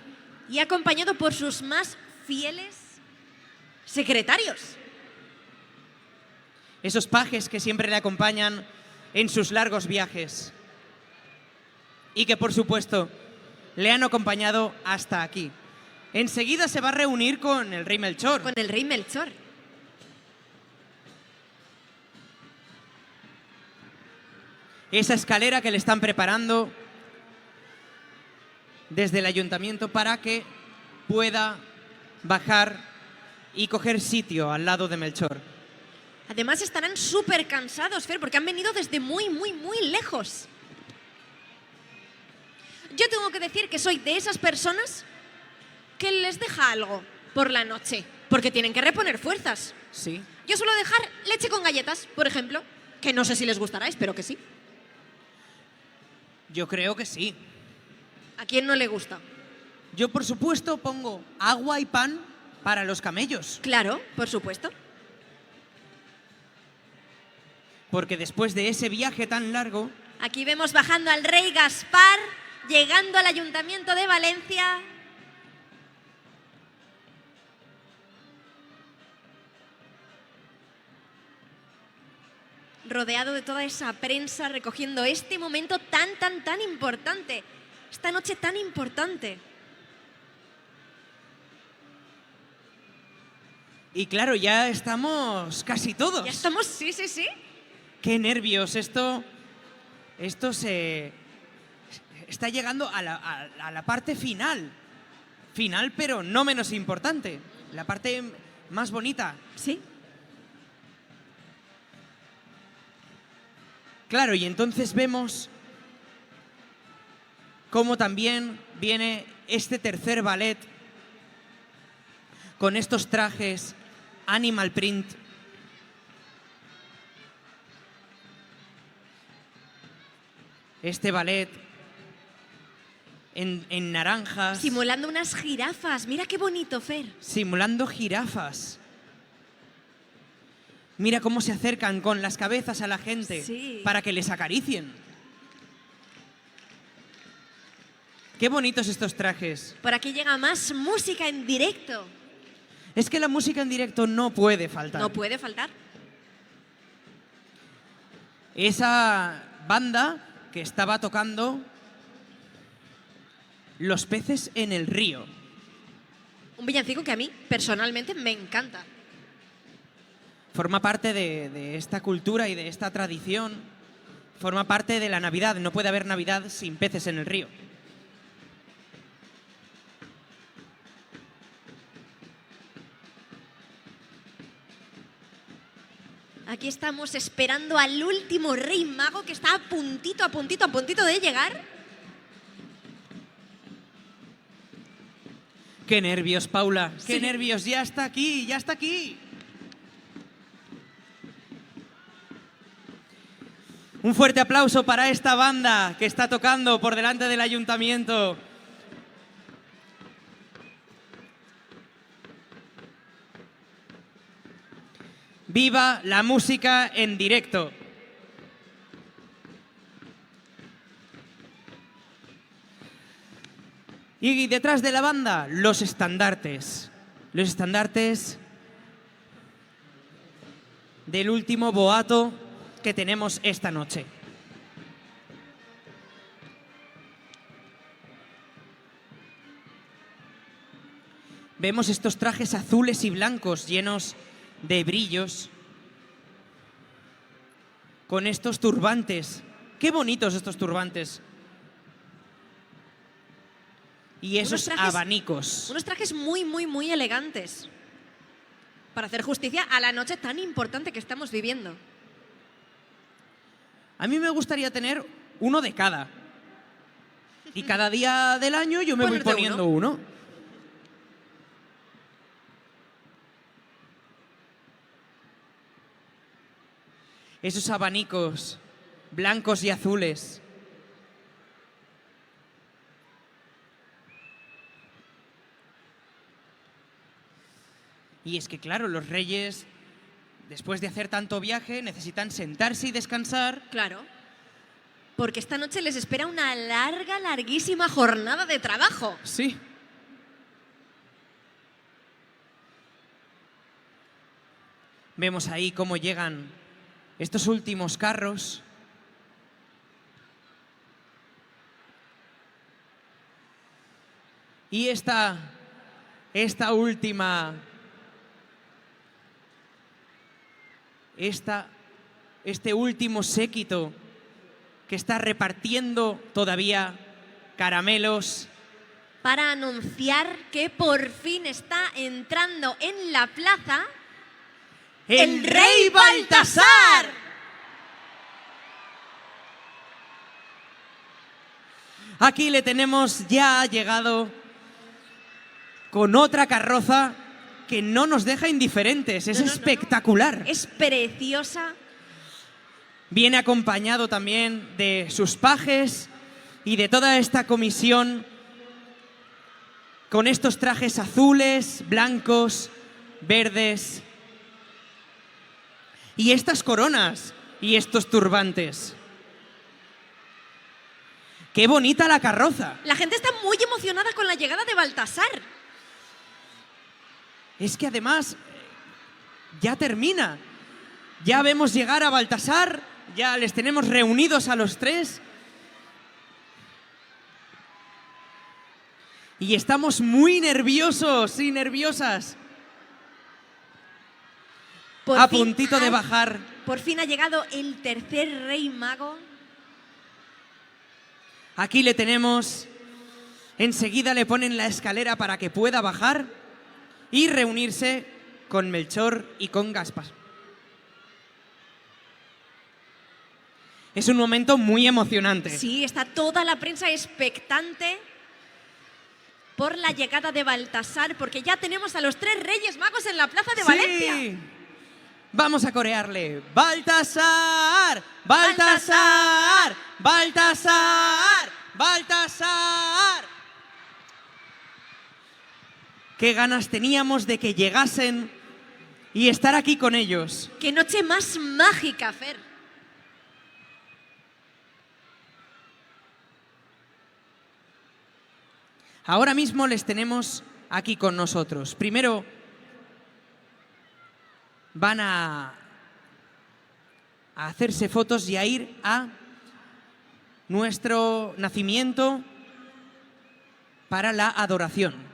Y acompañado por sus más fieles secretarios. Esos pajes que siempre le acompañan en sus largos viajes. Y que, por supuesto, le han acompañado hasta aquí. Enseguida se va a reunir con el rey Melchor. Con el rey Melchor. Esa escalera que le están preparando desde el ayuntamiento para que pueda bajar y coger sitio al lado de Melchor. Además estarán súper cansados, Fer, porque han venido desde muy lejos. Yo tengo que decir que soy de esas personas que les deja algo por la noche, porque tienen que reponer fuerzas. Sí. Yo suelo dejar leche con galletas, por ejemplo, que no sé si les gustará, espero que sí. Yo creo que sí. ¿A quién no le gusta? Yo, por supuesto, pongo agua y pan para los camellos. Claro, por supuesto. Porque después de ese viaje tan largo, Aquí vemos bajando al rey Gaspar, llegando al Ayuntamiento de Valencia. Rodeado de toda esa prensa, recogiendo este momento tan importante. Esta noche tan importante. y claro, ya estamos casi todos. Ya estamos, sí. ¡Qué nervios! Esto se está llegando a la parte final. Final, pero no menos importante. La parte más bonita. Sí. Claro, y entonces vemos cómo también viene este tercer ballet con estos trajes animal print. Este ballet en naranjas. Simulando unas jirafas. Mira qué bonito, Fer. Simulando jirafas. Mira cómo se acercan con las cabezas a la gente Sí. para que les acaricien. Qué bonitos estos trajes. Por aquí llega más música en directo. Es que la música en directo no puede faltar. No puede faltar. Esa banda que estaba tocando Los peces en el río. Un villancico que a mí personalmente me encanta. Forma parte de esta cultura y de esta tradición. Forma parte de la Navidad. No puede haber Navidad sin peces en el río. Aquí estamos esperando al último rey mago que está a puntito de llegar. ¡Qué nervios, Paula! ¡Qué Sí. nervios! ¡Ya está aquí! ¡Ya está aquí! Un fuerte aplauso para esta banda que está tocando por delante del ayuntamiento. ¡Viva la música en directo! Y detrás de la banda, los estandartes. Los estandartes del último boato que tenemos esta noche. Vemos estos trajes azules y blancos llenos de brillos con estos turbantes. Qué bonitos estos turbantes. Y esos abanicos. Unos trajes muy, muy, muy elegantes. Para hacer justicia a la noche tan importante que estamos viviendo. A mí me gustaría tener uno de cada. Y cada día del año yo me voy Ponerte poniendo uno. Esos abanicos blancos y azules. Y es que, claro, los reyes, después de hacer tanto viaje, necesitan sentarse y descansar. Claro. Porque esta noche les espera una larga, larguísima jornada de trabajo. Sí. Vemos ahí cómo llegan estos últimos carros. Y esta última... Este último séquito que está repartiendo todavía caramelos. Para anunciar que por fin está entrando en la plaza ¡el rey Baltasar! Aquí le tenemos ya llegado con otra carroza que no nos deja indiferentes. Es espectacular. Es preciosa. Viene acompañado también de sus pajes y de toda esta comisión con estos trajes azules, blancos, verdes y estas coronas y estos turbantes. ¡Qué bonita la carroza! La gente está muy emocionada con la llegada de Baltasar. Es que además ya termina. Ya vemos llegar a Baltasar, ya les tenemos reunidos a los tres. Y estamos muy nerviosos y nerviosas. A puntito de bajar. Por fin ha llegado el tercer rey mago. Aquí le tenemos. Enseguida le ponen la escalera para que pueda bajar y reunirse con Melchor y con Gaspar. Es un momento muy emocionante. Sí, está toda la prensa expectante por la llegada de Baltasar, porque ya tenemos a los tres reyes magos en la plaza de Valencia. Vamos a corearle. ¡Baltasar! ¡Baltasar! ¡Baltasar! ¡Baltasar! Qué ganas teníamos de que llegasen y estar aquí con ellos. ¡Qué noche más mágica, Fer! Ahora mismo les tenemos aquí con nosotros. Primero van a hacerse fotos y a ir a nuestro nacimiento para la adoración.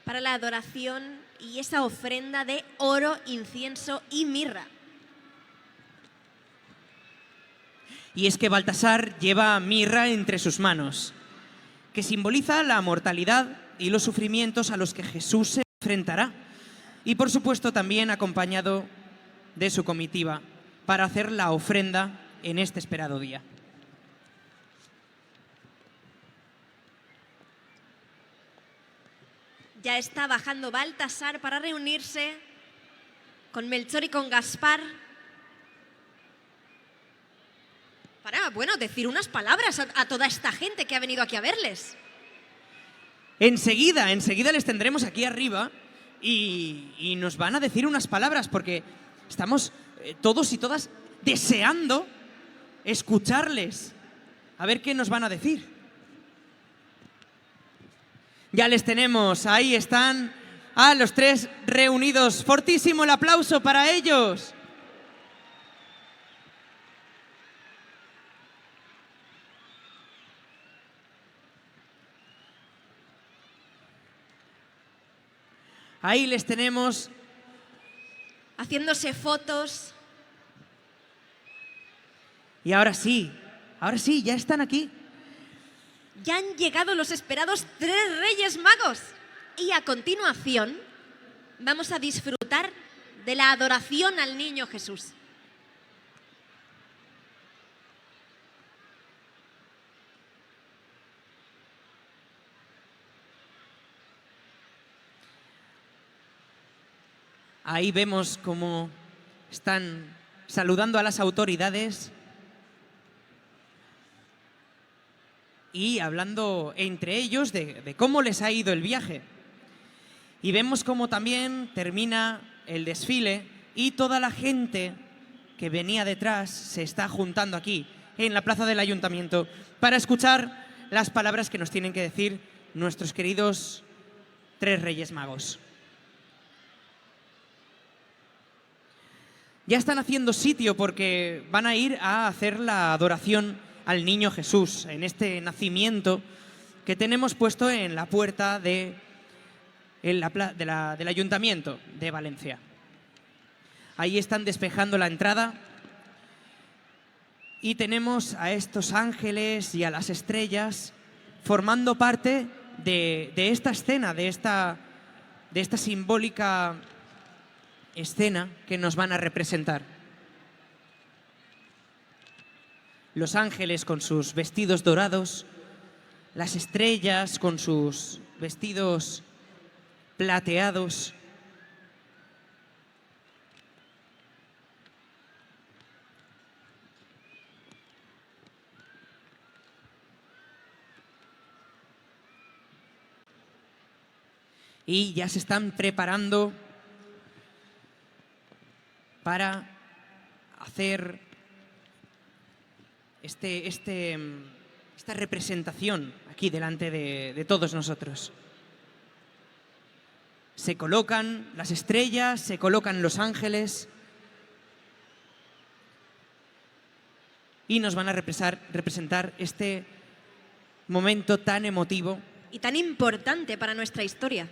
Para la adoración y esa ofrenda de oro, incienso y mirra. Y es que Baltasar lleva mirra entre sus manos, que simboliza la mortalidad y los sufrimientos a los que Jesús se enfrentará. Y por supuesto también acompañado de su comitiva para hacer la ofrenda en este esperado día. Ya está bajando Baltasar para reunirse con Melchor y con Gaspar. Para, bueno, decir unas palabras a toda esta gente que ha venido aquí a verles. Enseguida les tendremos aquí arriba y nos van a decir unas palabras porque estamos todos y todas deseando escucharles. A ver qué nos van a decir. Ya les tenemos, ahí están a los tres reunidos. Fortísimo el aplauso para ellos. Ahí les tenemos. Haciéndose fotos. Y ahora sí, ya están aquí. Ya han llegado los esperados 3 Reyes Magos. Y a continuación vamos a disfrutar de la adoración al niño Jesús. Ahí vemos cómo están saludando a las autoridades y hablando entre ellos de cómo les ha ido el viaje. Y vemos cómo también termina el desfile y toda la gente que venía detrás se está juntando aquí, en la plaza del ayuntamiento, para escuchar las palabras que nos tienen que decir nuestros queridos 3 Reyes Magos. Ya están haciendo sitio porque van a ir a hacer la adoración al niño Jesús, en este nacimiento que tenemos puesto en la puerta del Ayuntamiento de Valencia. Ahí están despejando la entrada y tenemos a estos ángeles y a las estrellas formando parte de esta escena, de esta simbólica escena que nos van a representar. Los ángeles con sus vestidos dorados, las estrellas con sus vestidos plateados. Y ya se están preparando para hacer esta representación aquí delante de todos nosotros. Se colocan las estrellas, se colocan los ángeles y nos van a representar este momento tan emotivo Y tan importante para nuestra historia.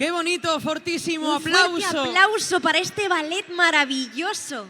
¡Qué bonito, fortísimo Un fuerte aplauso! aplauso para este ballet maravilloso.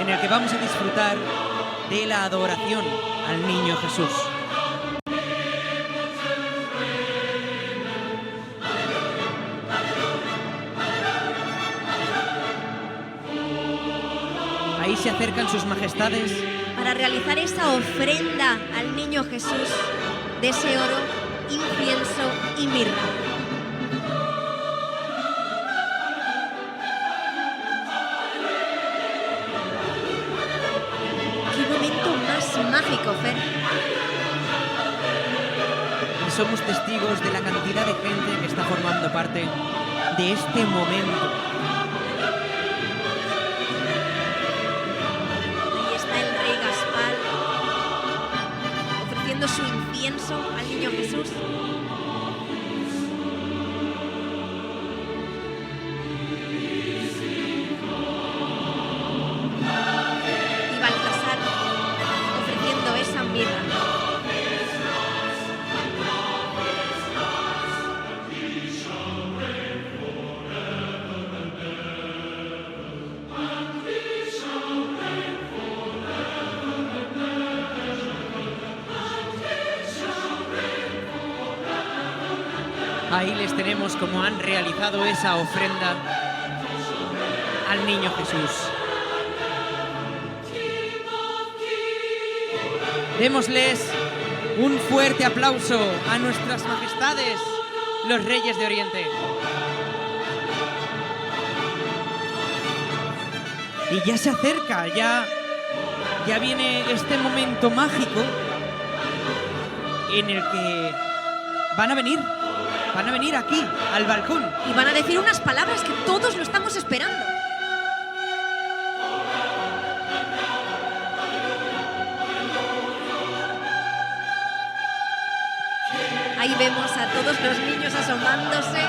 en el que vamos a disfrutar de la adoración al niño Jesús. Ahí se acercan sus majestades para realizar esa ofrenda al niño Jesús de ese oro, incienso y mirra. ¡Qué momento más mágico, Fer! Y somos testigos de la cantidad de gente que está formando parte de este momento. Ahí está el rey Gaspar ofreciendo su incienso al niño Jesús. Y Baltasar ofreciendo esa mirra. Ahí les tenemos como han realizado esa ofrenda al niño Jesús. Démosles un fuerte aplauso a nuestras majestades, los reyes de Oriente. Y ya se acerca, ya viene este momento mágico en el que van a venir aquí, al balcón. Y van a decir unas palabras que todos lo estamos esperando. Ahí vemos a todos los niños asomándose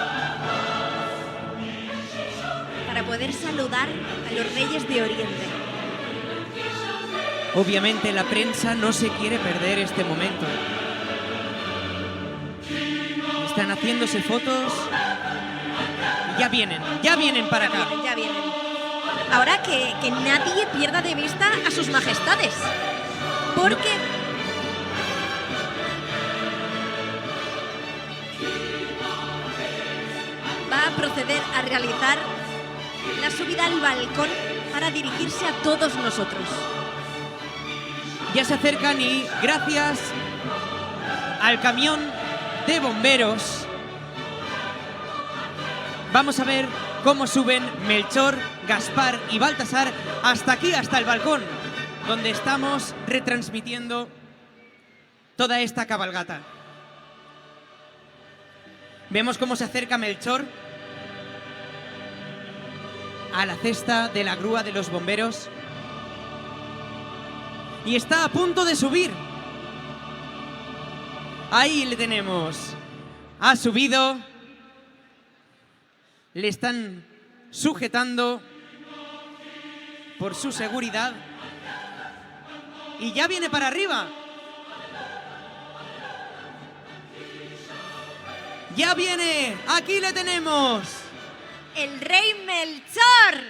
para poder saludar a los reyes de Oriente. Obviamente la prensa no se quiere perder este momento. Están haciéndose fotos y ya vienen para acá. Ya vienen. Ahora que nadie pierda de vista a sus majestades, porque va a proceder a realizar la subida al balcón para dirigirse a todos nosotros. Ya se acercan y gracias al camión de bomberos vamos a ver cómo suben Melchor, Gaspar y Baltasar hasta aquí, hasta el balcón, donde estamos retransmitiendo toda esta cabalgata. Vemos cómo se acerca Melchor a la cesta de la grúa de los bomberos y está a punto de subir. Ahí le tenemos. Ha subido. Le están sujetando por su seguridad. Y ya viene para arriba. Ya viene. Aquí le tenemos. El rey Melchor.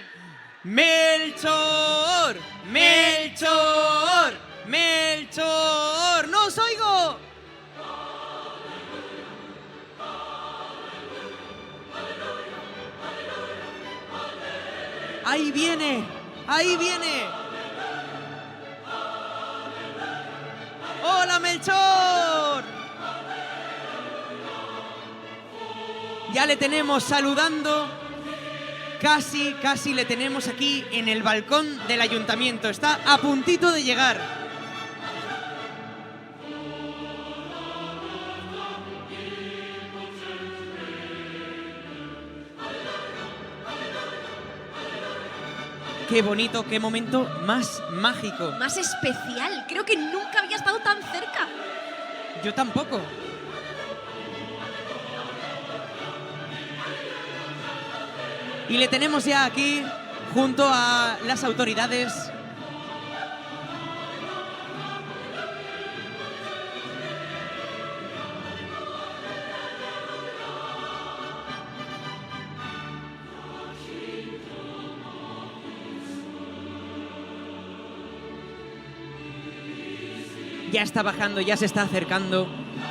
Melchor. Melchor. Melchor. ¡No os oigo! Ahí viene, ahí viene. ¡Hola, Melchor! Ya le tenemos saludando. Casi le tenemos aquí en el balcón del ayuntamiento. Está a puntito de llegar. Qué bonito, qué momento más mágico. Más especial. Creo que nunca había estado tan cerca. Yo tampoco. Y le tenemos ya aquí, junto a las autoridades. ya está bajando, ya se está acercando.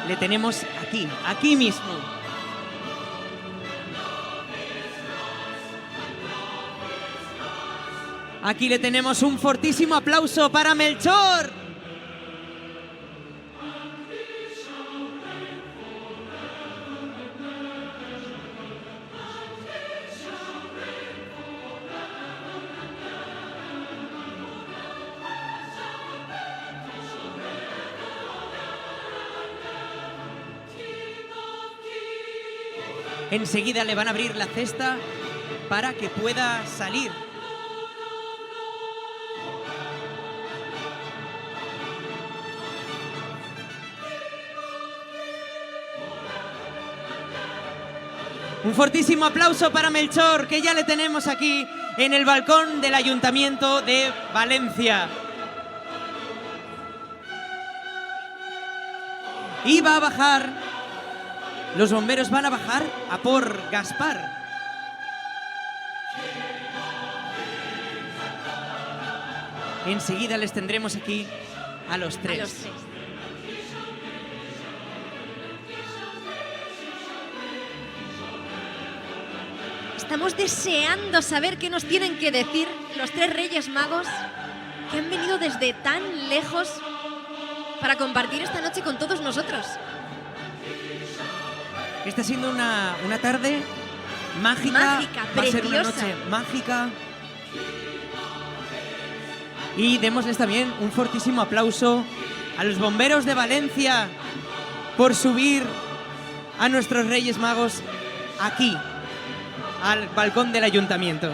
Le tenemos aquí, aquí mismo. Aquí le tenemos un fortísimo aplauso para Melchor. Enseguida le van a abrir la cesta para que pueda salir. Un fortísimo aplauso para Melchor, que ya le tenemos aquí en el balcón del Ayuntamiento de Valencia. Y va a bajar, los bomberos van a bajar a por Gaspar. Enseguida les tendremos aquí a los tres. A los tres. Estamos deseando saber qué nos tienen que decir los tres Reyes Magos que han venido desde tan lejos para compartir esta noche con todos nosotros. Está siendo una tarde mágica. Mágica, va a ser una preciosa. noche mágica. Y démosles también un fortísimo aplauso a los bomberos de Valencia por subir a nuestros Reyes Magos aquí, al balcón del Ayuntamiento.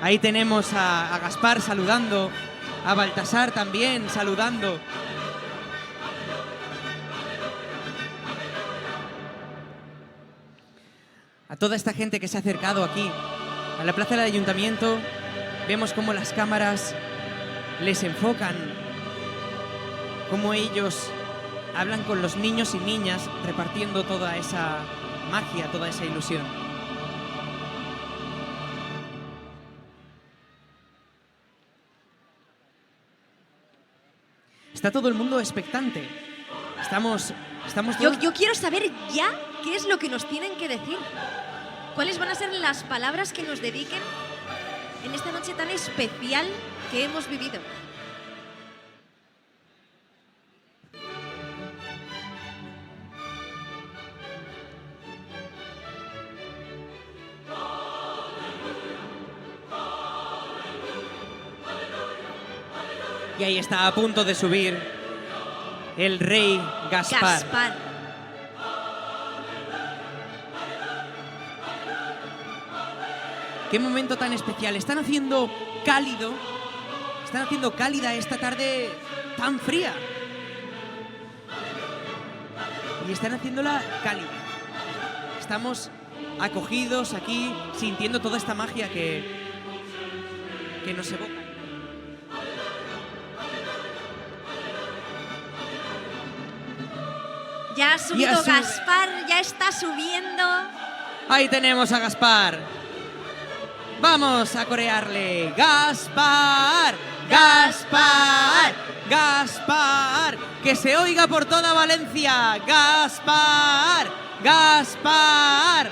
Ahí tenemos a Gaspar saludando, a Baltasar también saludando. A toda esta gente que se ha acercado aquí, a la plaza del Ayuntamiento, vemos cómo las cámaras les enfocan, cómo ellos hablan con los niños y niñas repartiendo toda esa magia, toda esa ilusión. Está todo el mundo expectante. Estamos todos... Yo quiero saber ya qué es lo que nos tienen que decir. ¿Cuáles van a ser las palabras que nos dediquen en esta noche tan especial que hemos vivido? Y ahí está a punto de subir el rey Gaspar. Gaspar. Qué momento tan especial. Están haciendo cálido. Están haciendo cálida esta tarde tan fría. Y están haciéndola cálida. Estamos acogidos aquí, sintiendo toda esta magia que nos evoca. Ya ha subido Ya sube. Gaspar, ya está subiendo. Ahí tenemos a Gaspar. Vamos a corearle. Gaspar, Gaspar, Gaspar. Que se oiga por toda Valencia. Gaspar, Gaspar.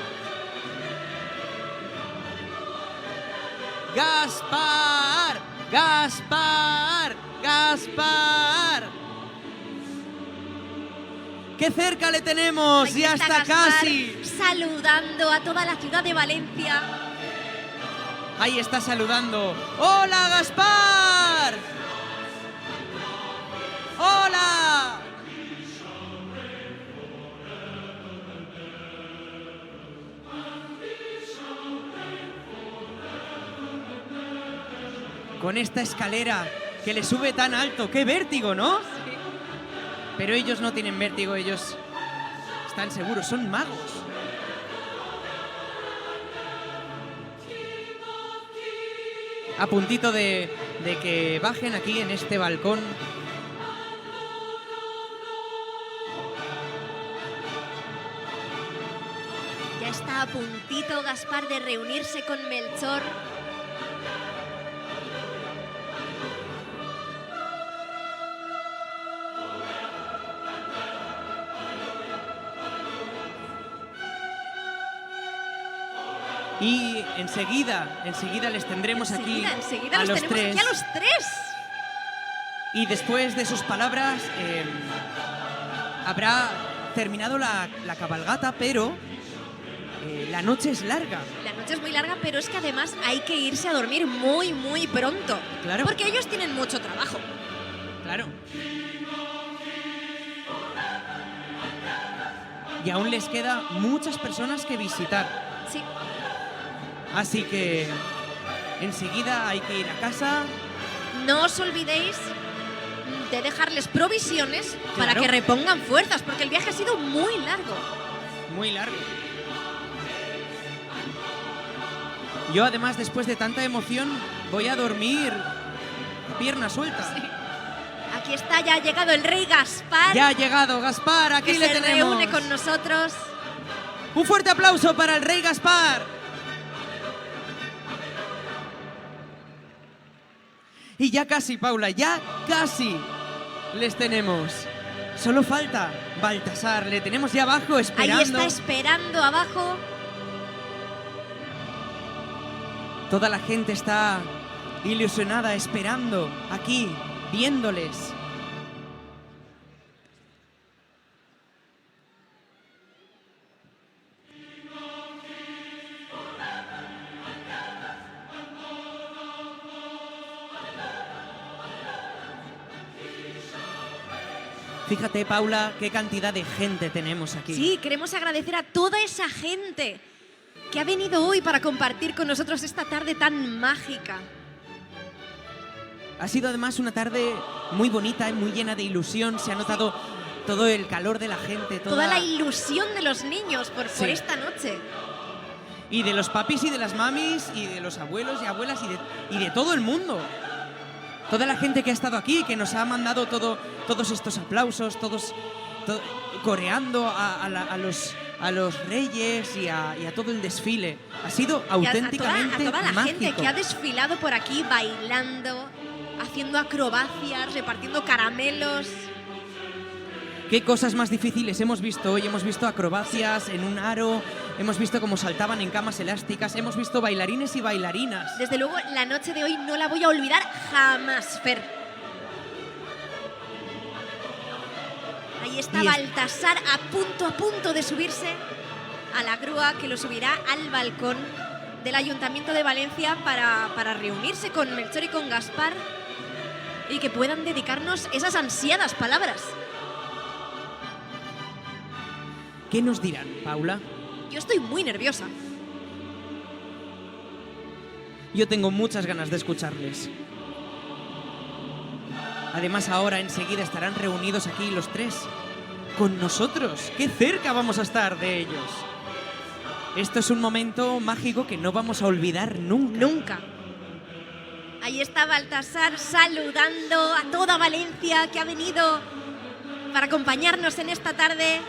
Gaspar, Gaspar, Gaspar. ¡Qué cerca le tenemos! Ahí ¡Ya está Gaspar, casi! saludando a toda la ciudad de Valencia. Ahí está saludando. ¡Hola, Gaspar! ¡Hola! Con esta escalera que le sube tan alto. ¡Qué vértigo!, ¿no? Pero ellos no tienen vértigo, ellos están seguros, son magos. A puntito de que bajen aquí en este balcón. Ya está a puntito Gaspar de reunirse con Melchor. Y enseguida les tendremos Enseguida a los los tenemos tres. aquí a los tres. Y después de sus palabras habrá terminado la cabalgata, pero la noche es larga. La noche es muy larga, pero es que además hay que irse a dormir muy, muy pronto. Claro. Porque ellos tienen mucho trabajo. Claro. Y aún les queda muchas personas que visitar. Sí. Así que enseguida hay que ir a casa. No os olvidéis de dejarles provisiones para Claro. que repongan fuerzas, porque el viaje ha sido muy largo. Muy largo. Yo además, después de tanta emoción, voy a dormir a pierna suelta. Sí. Aquí está, ya ha llegado el rey Gaspar, Ya ha llegado Gaspar, aquí que le se tenemos. reúne con nosotros. Un fuerte aplauso para el rey Gaspar. Y ya casi, Paula, ya casi les tenemos. Solo falta Baltasar, le tenemos ya abajo esperando. Ahí está esperando abajo. Toda la gente está ilusionada, esperando aquí, viéndoles. Fíjate, Paula, qué cantidad de gente tenemos aquí. Sí, queremos agradecer a toda esa gente que ha venido hoy para compartir con nosotros esta tarde tan mágica. Ha sido además una tarde muy bonita, muy llena de ilusión. Se ha notado todo el calor de la gente, Toda la ilusión de los niños por Sí. esta noche. y de los papis y de las mamis y de los abuelos y abuelas y de todo el mundo. Toda la gente que ha estado aquí, que nos ha mandado todos estos aplausos, coreando a los reyes y a todo el desfile. Ha sido Y auténticamente a toda la mágico. gente que ha desfilado por aquí bailando, haciendo acrobacias, repartiendo caramelos. ¿Qué cosas más difíciles hemos visto hoy? Hemos visto acrobacias en un aro, hemos visto cómo saltaban en camas elásticas, hemos visto bailarines y bailarinas. Desde luego, la noche de hoy no la voy a olvidar jamás, Fer. Ahí está Y es- Baltasar a punto de subirse a la grúa que lo subirá al balcón del Ayuntamiento de Valencia para reunirse con Melchor y con Gaspar y que puedan dedicarnos esas ansiadas palabras. ¿Qué nos dirán, Paula? Yo estoy muy nerviosa. Yo tengo muchas ganas de escucharles. Además, ahora enseguida estarán reunidos aquí los tres, con nosotros. ¡Qué cerca vamos a estar de ellos! Esto es un momento mágico que no vamos a olvidar nunca. Nunca. Ahí está Baltasar saludando a toda Valencia que ha venido para acompañarnos en esta tarde.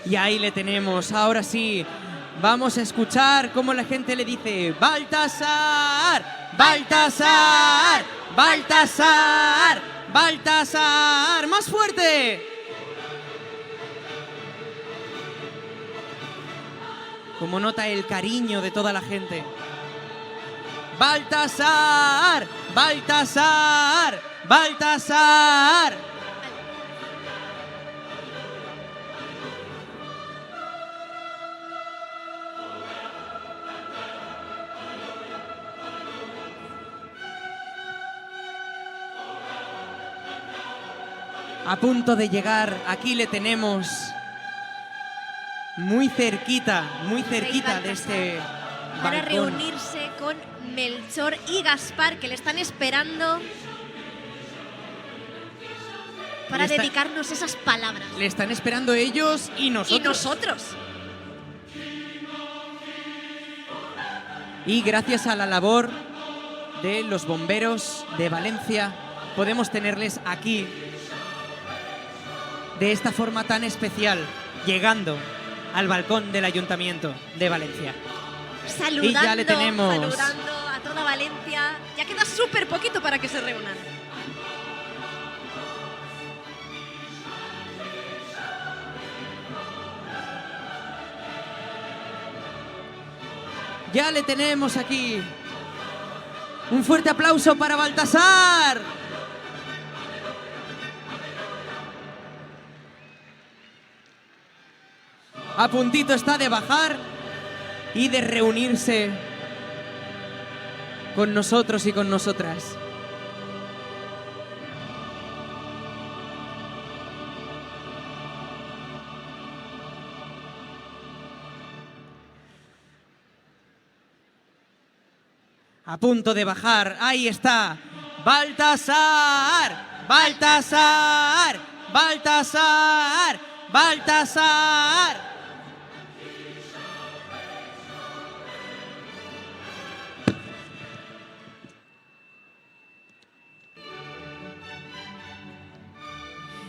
Y ahí le tenemos. Ahora sí, vamos a escuchar cómo la gente le dice ¡Baltasar! ¡Baltasar! ¡Baltasar! ¡Baltasar! ¡Más fuerte! Como nota el cariño de toda la gente. ¡Baltasar! ¡Baltasar! ¡Baltasar! A punto de llegar, aquí le tenemos. Muy cerquita de este Para balcón. reunirse con Melchor y Gaspar, que le están esperando para Le está- dedicarnos esas palabras. Le están esperando ellos y nosotros. Y nosotros. Y gracias a la labor de los bomberos de Valencia, podemos tenerles aquí de esta forma tan especial, llegando al balcón del Ayuntamiento de Valencia. Saludando, Y ya le tenemos. saludando a toda Valencia. Ya queda súper poquito para que se reúnan. Ya le tenemos aquí. Un fuerte aplauso para Baltasar. A puntito está de bajar y de reunirse con nosotros y con nosotras. A punto de bajar, ahí está. Baltasar, Baltasar, Baltasar, Baltasar.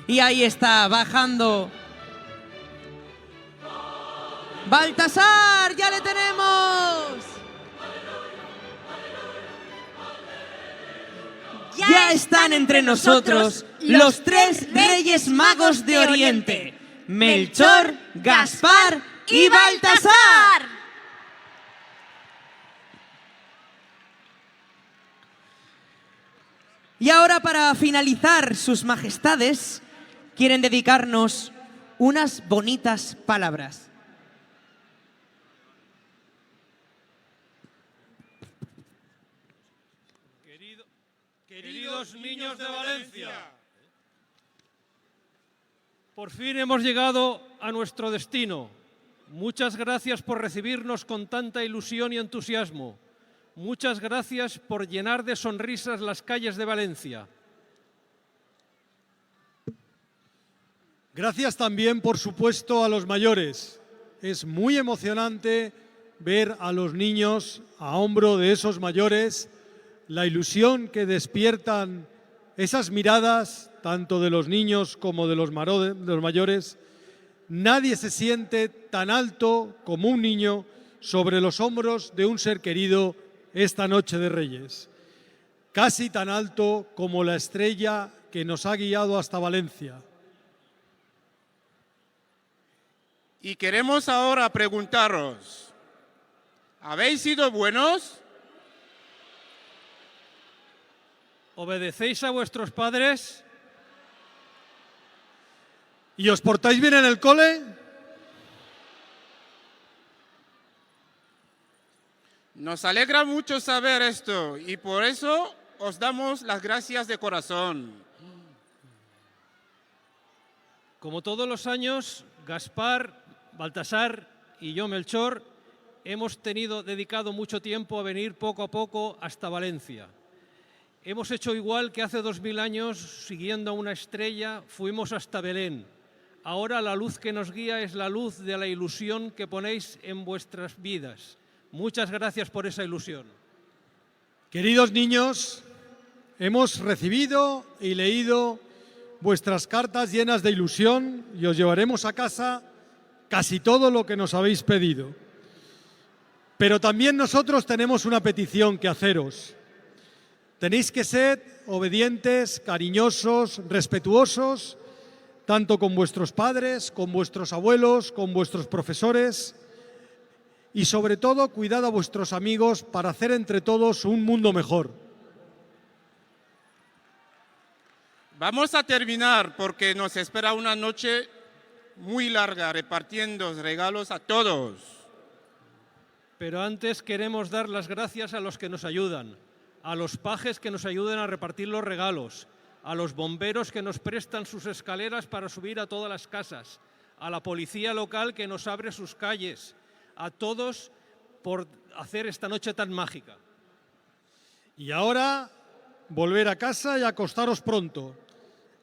Y ahí está, bajando. ¡Baltasar! ¡Ya le tenemos! Ya están entre nosotros los tres Reyes Magos de Oriente: Melchor, Gaspar y Baltasar. Y ahora, para finalizar, sus majestades quieren dedicarnos unas bonitas palabras. Queridos niños de Valencia, por fin hemos llegado a nuestro destino. Muchas gracias por recibirnos con tanta ilusión y entusiasmo. Muchas gracias por llenar de sonrisas las calles de Valencia. Gracias también, por supuesto, a los mayores. Es muy emocionante ver a los niños a hombro de esos mayores, la ilusión que despiertan esas miradas, tanto de los niños como de los mayores. Nadie se siente tan alto como un niño sobre los hombros de un ser querido esta noche de Reyes. Casi tan alto como la estrella que nos ha guiado hasta Valencia. Y queremos ahora preguntaros, ¿habéis sido buenos? ¿Obedecéis a vuestros padres? ¿Y os portáis bien en el cole? Nos alegra mucho saber esto y por eso os damos las gracias de corazón. Como todos los años, Gaspar, Baltasar y yo, Melchor, hemos dedicado mucho tiempo a venir poco a poco hasta Valencia. Hemos hecho igual que hace 2000 años, siguiendo a una estrella, fuimos hasta Belén. Ahora la luz que nos guía es la luz de la ilusión que ponéis en vuestras vidas. Muchas gracias por esa ilusión. Queridos niños, hemos recibido y leído vuestras cartas llenas de ilusión y os llevaremos a casa casi todo lo que nos habéis pedido. Pero también nosotros tenemos una petición que haceros. Tenéis que ser obedientes, cariñosos, respetuosos, tanto con vuestros padres, con vuestros abuelos, con vuestros profesores y sobre todo cuidad a vuestros amigos para hacer entre todos un mundo mejor. Vamos a terminar porque nos espera una noche muy larga repartiendo regalos a todos. Pero antes queremos dar las gracias a los que nos ayudan, a los pajes que nos ayudan a repartir los regalos, a los bomberos que nos prestan sus escaleras para subir a todas las casas, a la policía local que nos abre sus calles, a todos por hacer esta noche tan mágica. Y ahora, volver a casa y acostaros pronto,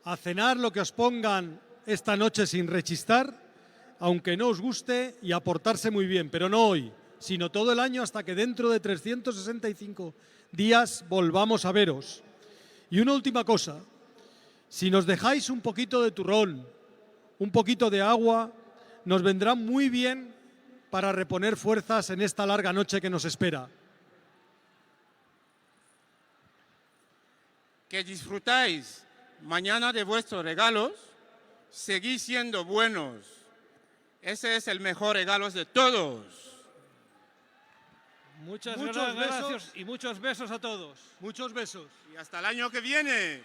a cenar lo que os pongan esta noche sin rechistar, aunque no os guste, y a portarse muy bien, pero no hoy, sino todo el año hasta que dentro de 365 días volvamos a veros. Y una última cosa, si nos dejáis un poquito de turrón, un poquito de agua, nos vendrá muy bien para reponer fuerzas en esta larga noche que nos espera. Que disfrutáis mañana de vuestros regalos, seguid siendo buenos. Ese es el mejor regalo de todos. Muchas Muchos gracias besos. y muchos besos a todos. Muchos besos. Y hasta el año que viene.